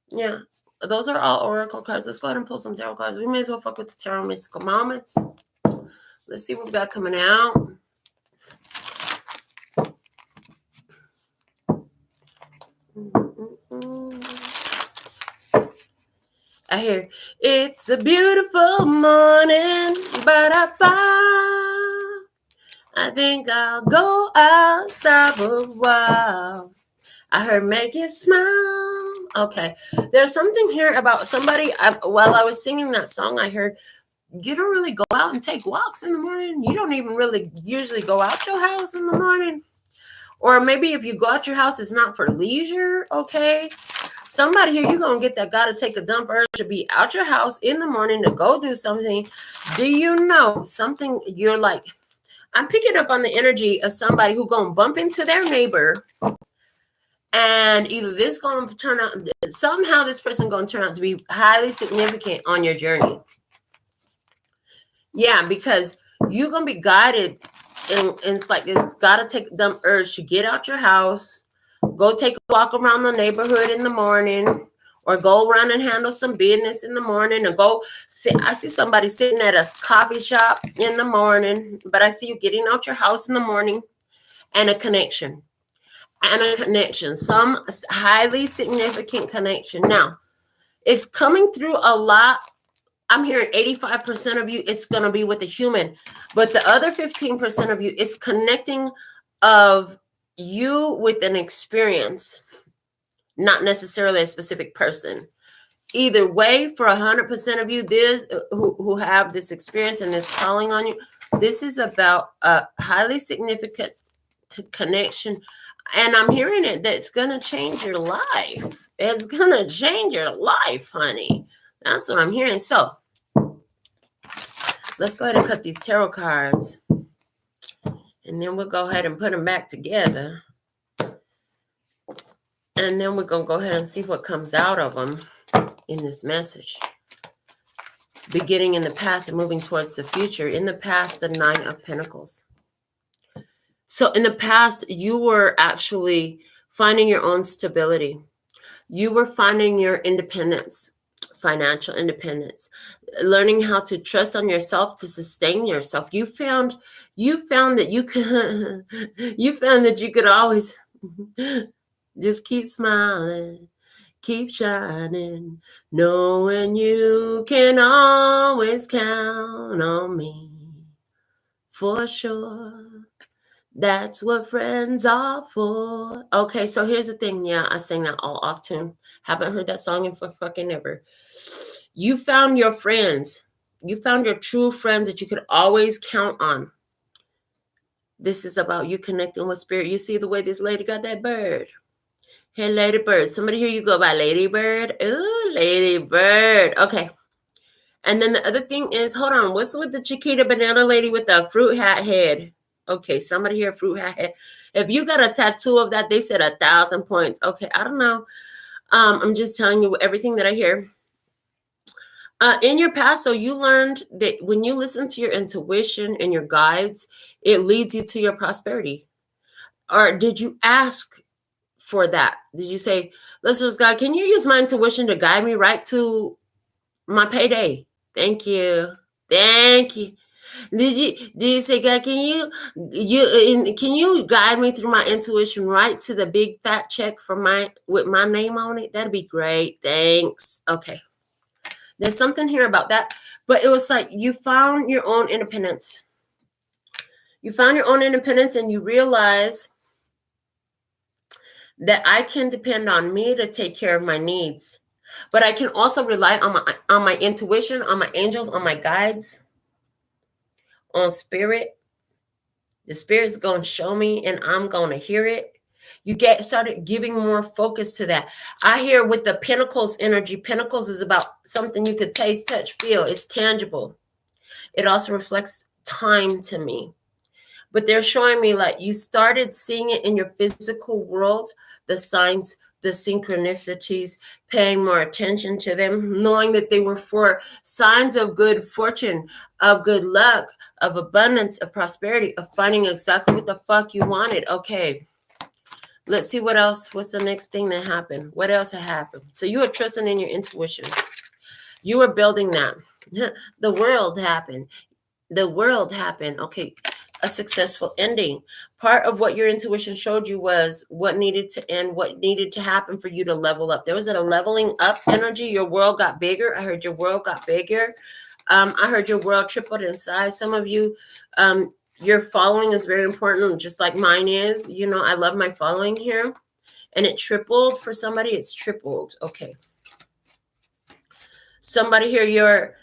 Yeah. Those are all oracle cards. Let's go ahead and pull some tarot cards. We may as well fuck with the tarot mystical moments. Let's see what we got coming out. I hear, it's a beautiful morning. Ba-da-ba. I think I'll go outside for a while. I heard make you smile. Okay. There's something here about somebody. While I was singing that song, I heard you don't really go out and take walks in the morning. You don't even really usually go out your house in the morning. Or maybe if you go out your house, it's not for leisure, okay? Somebody here, you're going to get that got to take a dump urge to be out your house in the morning to go do something. Do you know something? You're like, I'm picking up on the energy of somebody who's going to bump into their neighbor. And either this going to turn out, somehow this person going to turn out to be highly significant on your journey. Yeah, because you're going to be guided. And it's like it's got to take them urge to get out your house, go take a walk around the neighborhood in the morning, or go around and handle some business in the morning, or go sit. I see somebody sitting at a coffee shop in the morning, but I see you getting out your house in the morning, and a connection. Some highly significant connection. Now, it's coming through a lot. I'm hearing 85% of you, it's going to be with a human. But the other 15% of you, it's connecting of you with an experience, not necessarily a specific person. Either way, for 100% of you, this who have this experience and this calling on you, this is about a highly significant connection. And I'm hearing it that's going to change your life. It's going to change your life, honey. That's what I'm hearing. So let's go ahead and cut these tarot cards. And then we'll go ahead and put them back together. And then we're going to go ahead and see what comes out of them in this message. Beginning in the past and moving towards the future. In the past, the 9 of Pentacles. So in the past, you were actually finding your own stability. You were finding your independence, financial independence, learning how to trust on yourself to sustain yourself. You found that you could, you found that you could always just keep smiling, keep shining, knowing you can always count on me for sure. That's what friends are for. Okay, so here's the thing. Yeah, I sing that all off tune. Haven't heard that song in for fucking ever. You found your friends. You found your true friends that you could always count on. This is about you connecting with spirit. You see the way this lady got that bird. Hey, Lady Bird. Somebody here, you go by Lady Bird. Ooh, Lady Bird. Okay. And then the other thing is, hold on. What's with the Chiquita banana lady with the fruit hat head? Okay, somebody here, fruit hat head. If you got a tattoo of that, they said 1,000 points. Okay, I don't know. I'm just telling you everything that I hear. In your past, so you learned that when you listen to your intuition and your guides, it leads you to your prosperity. Or did you ask for that? Did you say, listeners, God, can you use my intuition to guide me right to my payday? Thank you. Thank you. Did you say, God, can you guide me through my intuition right to the big fat check with my name on it? That'd be great. Thanks. Okay. There's something here about that. But it was like you found your own independence. You found your own independence and you realize that I can depend on me to take care of my needs. But I can also rely on my intuition, on my angels, on my guides, on spirit. The spirit's going to show me and I'm going to hear it. You started giving more focus to that. I hear with the Pentacles energy, Pentacles is about something you could taste, touch, feel. It's tangible. It also reflects time to me. But they're showing me like you started seeing it in your physical world, the signs, the synchronicities, paying more attention to them, knowing that they were for signs of good fortune, of good luck, of abundance, of prosperity, of finding exactly what the fuck you wanted. Okay, let's see what else. What's the next thing that happened? What else had happened? So you were trusting in your intuition. You were building that. The world happened. The world happened. Okay. A successful ending. Part of what your intuition showed you was what needed to end, what needed to happen for you to level up. There was a leveling up energy. Your world got bigger. I heard your world got bigger. I heard your world tripled in size. Some of you, your following is very important, just like mine is. You know, I love my following here. And it tripled for somebody. It's tripled. Okay. Somebody here,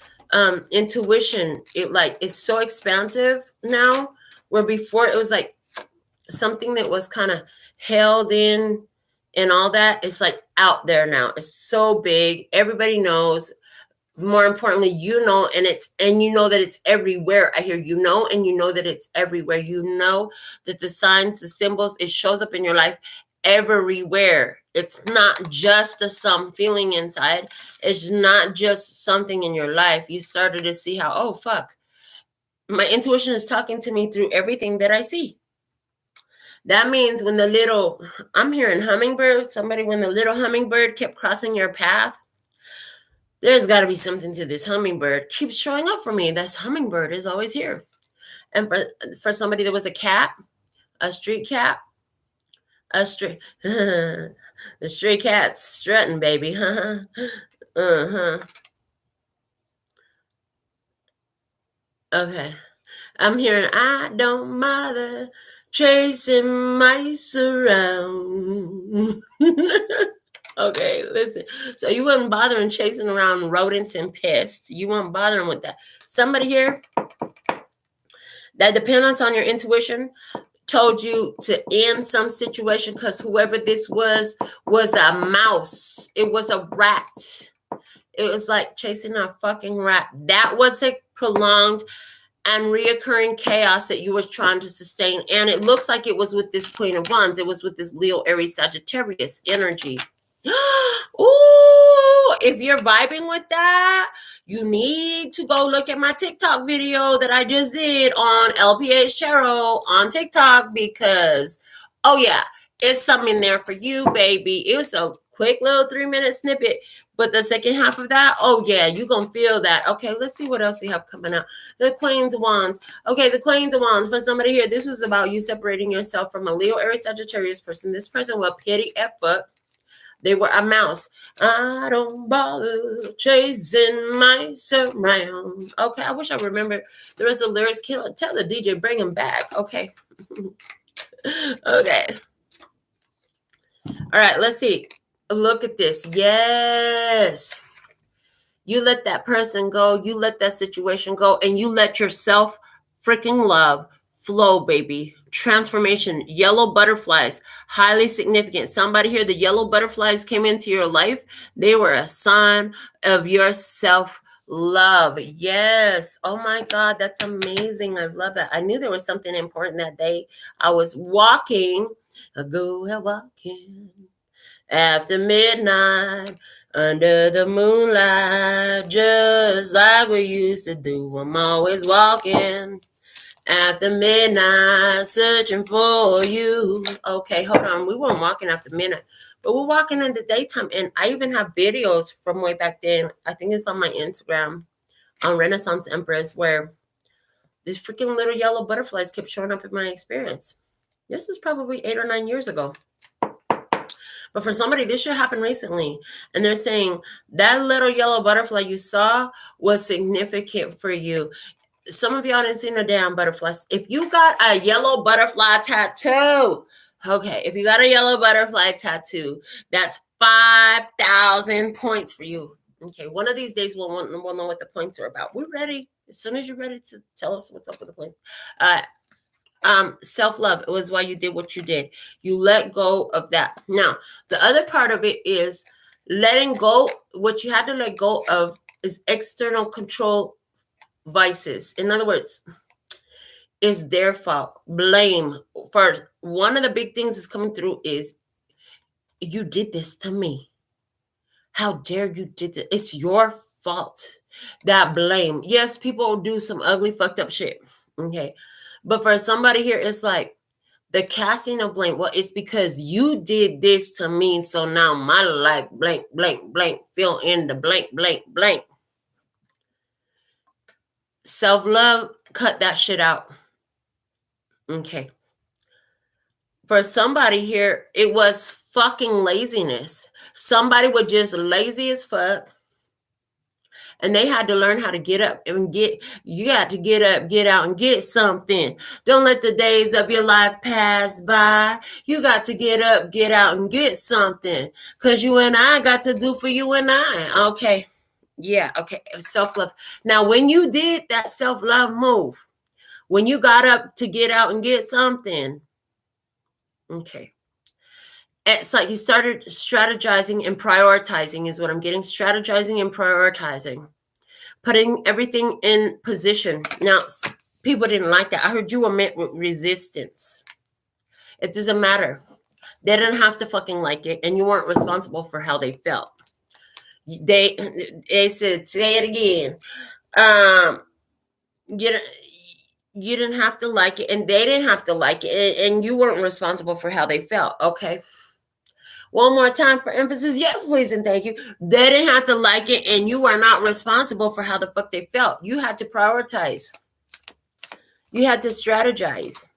Intuition, it's so expansive now, where before it was like something that was kind of held in and all that. It's like out there now. It's so big. Everybody knows. More importantly, and you know that it's everywhere. I hear and you know that it's everywhere. You know that the signs, the symbols, it shows up in your life everywhere. It's not just some feeling inside. It's not just something in your life. You started to see how, oh, fuck. My intuition is talking to me through everything that I see. That means when I'm hearing hummingbird, when the little hummingbird kept crossing your path, there's got to be something to this hummingbird. Keeps showing up for me. This hummingbird is always here. And for somebody that was a cat, a street cat, the stray cat's strutting, baby. Okay. I'm hearing, I don't bother chasing mice around. Okay, listen. So you wouldn't bothering chasing around rodents and pests. You won't bothering with that. Somebody here that dependence on your intuition told you to end some situation because whoever this was a mouse. It was a rat. It was like chasing a fucking rat. That was a prolonged and reoccurring chaos that you were trying to sustain. And it looks like it was with this Queen of Wands. It was with this Leo, Aries, Sagittarius energy. Ooh, if you're vibing with that, you need to go look at my TikTok video that I just did on LPHtarot on TikTok because, oh yeah, it's something in there for you, baby. It was a quick little 3-minute snippet, but the second half of that, oh yeah, you're going to feel that. Okay, let's see what else we have coming out. The Queens of Wands. Okay, the Queens of Wands. For somebody here, this was about you separating yourself from a Leo, Aries, Sagittarius person. This person was petty effort. They were a mouse. I don't bother chasing mice around. Okay, I wish I remembered. There was a lyrics killer. Tell the DJ, bring him back. Okay. Okay. All right, let's see. Look at this. Yes. You let that person go. You let that situation go. And you let yourself freaking love flow, baby. Transformation. Yellow butterflies. Highly significant. Somebody here, the yellow butterflies came into your life. They were a sign of your self-love. Yes. Oh my God. That's amazing. I love that. I knew there was something important that day. I was walking. I go out walking after midnight under the moonlight, just like we used to do. I'm always walking after midnight, searching for you. Okay, hold on. We weren't walking after midnight, but we're walking in the daytime. And I even have videos from way back then. I think it's on my Instagram, on Renaissance Empress, where these freaking little yellow butterflies kept showing up in my experience. This was probably 8 or 9 years ago. But for somebody, this should happen recently. And they're saying that little yellow butterfly you saw was significant for you. Some of y'all didn't see no damn butterflies. If you got a yellow butterfly tattoo, okay, if you got a yellow butterfly tattoo, that's 5,000 points for you. Okay, one of these days we'll know what the points are about. We're ready. As soon as you're ready to tell us what's up with the points. Self-love. It was why you did what you did. You let go of that. Now, the other part of it is letting go. What you had to let go of is external control vices. In other words, it's their fault. Blame. First, one of the big things that's coming through is you did this to me. How dare you did this? It's your fault. That blame. Yes, people do some ugly, fucked up shit. Okay. But for somebody here, it's like the casting of blame. Well, it's because you did this to me. So now my life, blank, blank, blank, fill in the blank, blank, blank. Self-love, cut that shit out. Okay. For somebody here, it was fucking laziness. Somebody was just lazy as fuck. And they had to learn how to get up and you got to get up, get out and get something. Don't let the days of your life pass by. You got to get up, get out and get something. Because you and I got to do for you and I. Okay. Yeah, okay. Self-love. Now, when you did that self-love move, when you got up to get out and get something, okay. It's like you started strategizing and prioritizing is what I'm getting. Strategizing and prioritizing. Putting everything in position. Now, people didn't like that. I heard you were met with resistance. It doesn't matter. They didn't have to fucking like it, and you weren't responsible for how they felt. They said, say it again. You didn't have to like it, and they didn't have to like it, and you weren't responsible for how they felt. Okay. One more time for emphasis. Yes, please, and thank you. They didn't have to like it, and you are not responsible for how the fuck they felt. You had to prioritize. You had to strategize.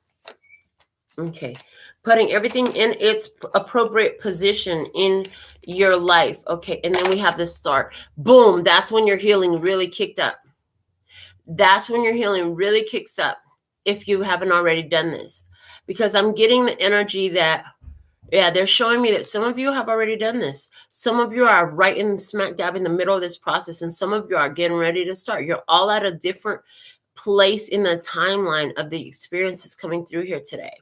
Okay. Putting everything in its appropriate position in your life. Okay. And then we have the start. Boom. That's when your healing really kicked up. That's when your healing really kicks up if you haven't already done this. Because I'm getting the energy that, yeah, they're showing me that some of you have already done this. Some of you are right in smack dab in the middle of this process, and some of you are getting ready to start. You're all at a different place in the timeline of the experiences coming through here today.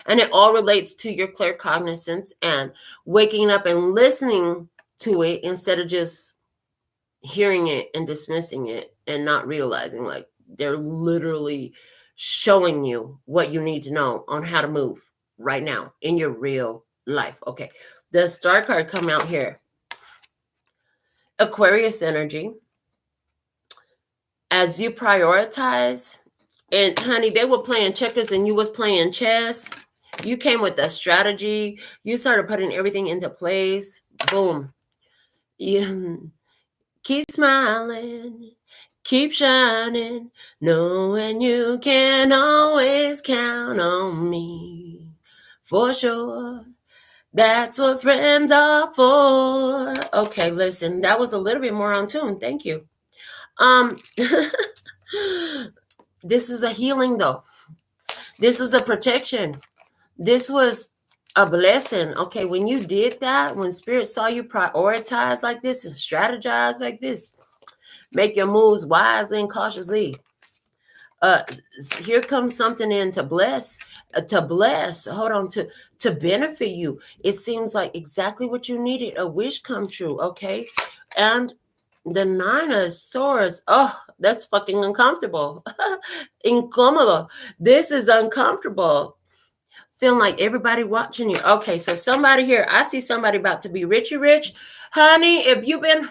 And it all relates to your claircognizance and waking up and listening to it instead of just hearing it and dismissing it and not realizing, like, they're literally showing you what you need to know on how to move right now in your real life. Okay. The star card come out here. Aquarius energy. As you prioritize, and honey, they were playing checkers and you was playing chess. You came with a strategy. You started putting everything into place. Boom. You keep smiling. Keep shining. Knowing you can always count on me. For sure. That's what friends are for. Okay, listen. That was a little bit more on tune. Thank you. This is a healing, though. This is a protection. This was a blessing. Okay, when you did that, when Spirit saw you prioritize like this and strategize like this, make your moves wisely and cautiously. Here comes something in to bless. Hold on, to benefit you. It seems like exactly what you needed. A wish come true. Okay, and the 9 of Swords. Oh, that's fucking uncomfortable. Incómodo. This is uncomfortable. Feeling like everybody watching you. Okay, so somebody here, I see somebody about to be rich. Honey, if you've been,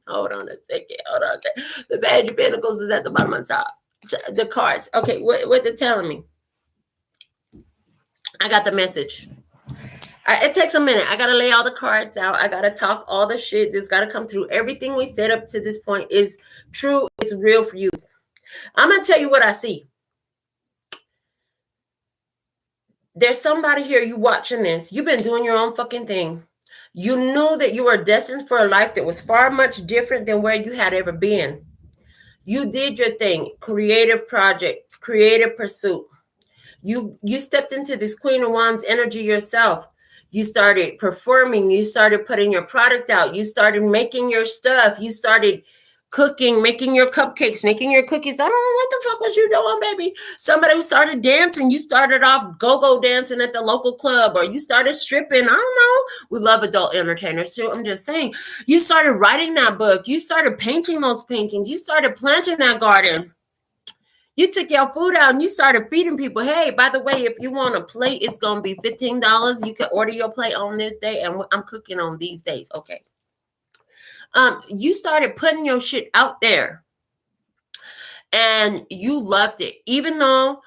hold on a second. The Page of Pentacles is at the bottom of the top. The cards. Okay, what they're telling me. I got the message. It takes a minute. I got to lay all the cards out. I got to talk all the shit. This got to come through. Everything we set up to this point is true. It's real for you. I'm going to tell you what I see. There's somebody here, you watching this. You've been doing your own fucking thing. You knew that you were destined for a life that was far much different than where you had ever been. You did your thing. Creative project, creative pursuit. You stepped into this Queen of Wands energy yourself. You started performing. You started putting your product out. You started making your stuff. You started cooking, making your cupcakes, making your cookies. I don't know what the fuck was you doing, baby. Somebody started dancing. You started off go-go dancing at the local club, or you started stripping. I don't know. We love adult entertainers too. I'm just saying. You started writing that book. You started painting those paintings. You started planting that garden. You took your food out and you started feeding people. Hey, by the way, if you want a plate, it's going to be $15. You can order your plate on this day, and I'm cooking on these days. Okay. You started putting your shit out there, and you loved it, even though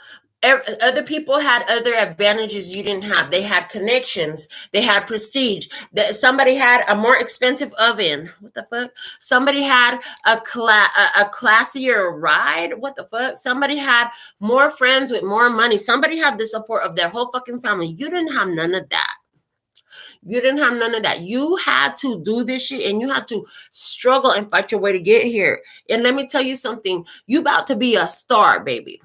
other people had other advantages you didn't have. They had connections. They had prestige. Somebody had a more expensive oven. What the fuck? Somebody had a classier ride. What the fuck? Somebody had more friends with more money. Somebody had the support of their whole fucking family. You didn't have none of that. You didn't have none of that. You had to do this shit, and you had to struggle and fight your way to get here. And let me tell you something. You about to be a star, baby.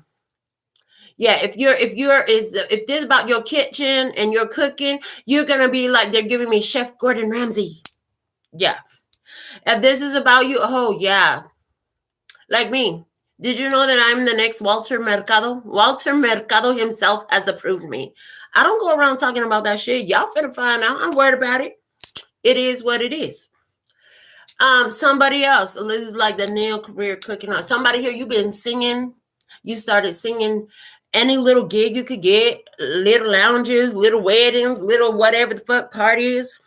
Yeah, if this is about your kitchen and your cooking, you're gonna be like, they're giving me Chef Gordon Ramsay. Yeah. If this is about you, oh yeah. Like me. Did you know that I'm the next Walter Mercado? Walter Mercado himself has approved me. I don't go around talking about that shit. Y'all finna find out. I'm worried about it. It is what it is. Somebody else, this is like the nail career cooking on. Somebody here, you've been singing. You started singing any little gig you could get, little lounges, little weddings, little whatever the fuck parties.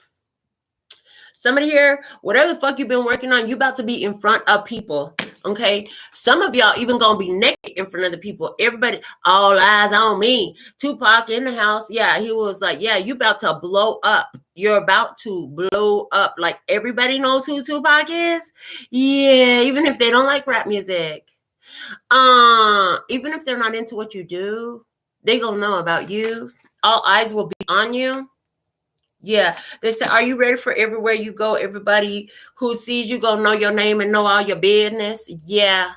Somebody here, whatever the fuck you've been working on, you about to be in front of people. Okay. Some of y'all even gonna be naked in front of the people. Everybody, all eyes on me. Tupac in the house. Yeah, he was like, yeah, you about to blow up. You're about to blow up. Like everybody knows who Tupac is. Yeah, even if they don't like rap music. Even if they're not into what you do, they gonna know about you. All eyes will be on you. Yeah, they said, are you ready for everywhere you go? Everybody who sees you gonna know your name and know all your business. Yeah,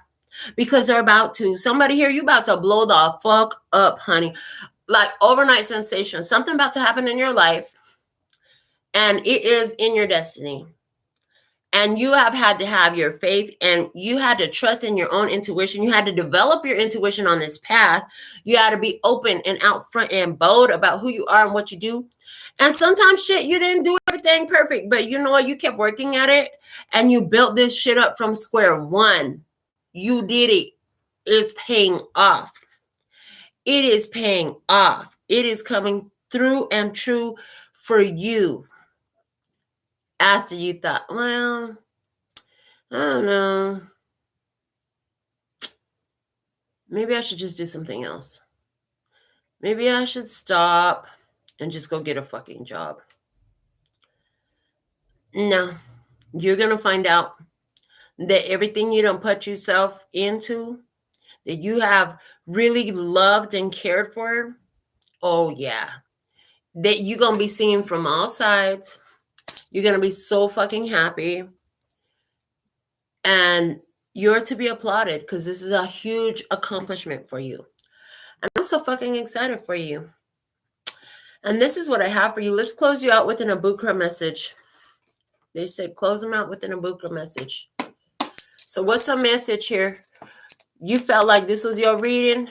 because they're about to. Somebody here, you about to blow the fuck up, honey. Like overnight sensation. Something about to happen in your life, and it is in your destiny. And you have had to have your faith, and you had to trust in your own intuition. You had to develop your intuition on this path. You had to be open and out front and bold about who you are and what you do. And sometimes shit, you didn't do everything perfect, but you know what? You kept working at it, and you built this shit up from square one. You did it. It's paying off. It is paying off. It is coming through and true for you. After you thought, well, I don't know. Maybe I should just do something else. Maybe I should stop and just go get a fucking job. No, you're going to find out that everything you don't put yourself into, that you have really loved and cared for, oh yeah, that you're going to be seeing from all sides. You're going to be so fucking happy. And you're to be applauded because this is a huge accomplishment for you. And I'm so fucking excited for you. And this is what I have for you. Let's close you out with an ⱕ message. They said close them out with an ⱕ message. So what's the message here? You felt like this was your reading.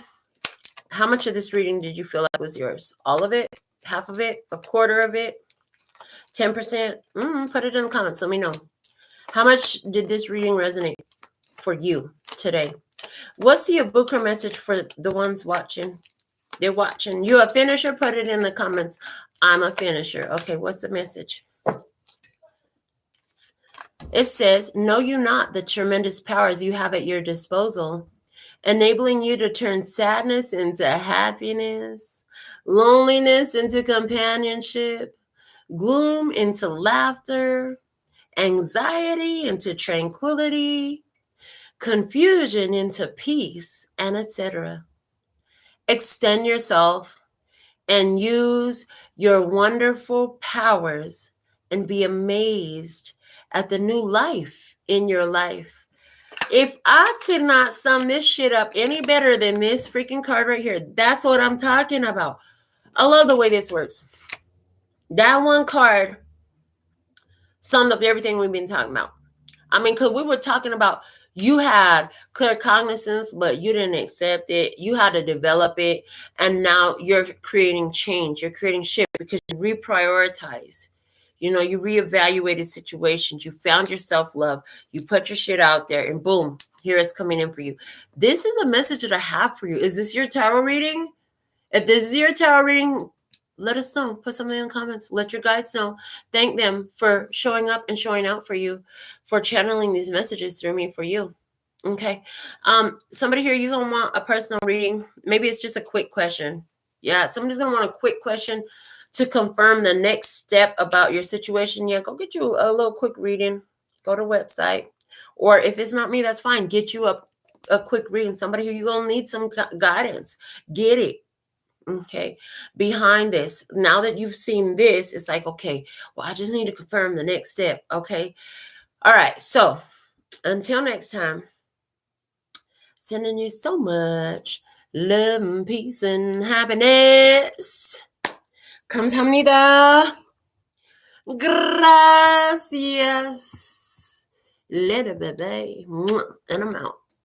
How much of this reading did you feel like was yours? All of it? Half of it? A quarter of it? 10%? Put it in the comments. Let me know. How much did this reading resonate for you today? What's the ⱕ message for the ones watching? They're watching. You a finisher? Put it in the comments. I'm a finisher. Okay, what's the message? It says, know you not the tremendous powers you have at your disposal, enabling you to turn sadness into happiness, loneliness into companionship, gloom into laughter, anxiety into tranquility, confusion into peace, and etc. Extend yourself and use your wonderful powers and be amazed at the new life in your life. If I could not sum this shit up any better than this freaking card right here, that's what I'm talking about. I love the way this works. That one card summed up everything we've been talking about. I mean, because we were talking about you had clear cognizance, but you didn't accept it. You had to develop it. And now you're creating change. You're creating shift because you reprioritize. You know, you reevaluated situations. You found your self-love. You put your shit out there and boom, here it's coming in for you. This is a message that I have for you. Is this your tarot reading? If this is your tarot reading, let us know. Put something in the comments. Let your guides know. Thank them for showing up and showing out for you, for channeling these messages through me for you. Okay. Somebody here, you're going to want a personal reading. Maybe it's just a quick question. Yeah, somebody's going to want a quick question to confirm the next step about your situation. Yeah, go get you a little quick reading. Go to the website. Or if it's not me, that's fine. Get you a quick reading. Somebody here, you're going to need some guidance. Get it. Okay, behind this, now that you've seen this, it's like, okay, well, I just need to confirm the next step. Okay. All right. So until next time, sending you so much love and peace and happiness. 감사합니다. Gracias. Later, baby. And I'm out.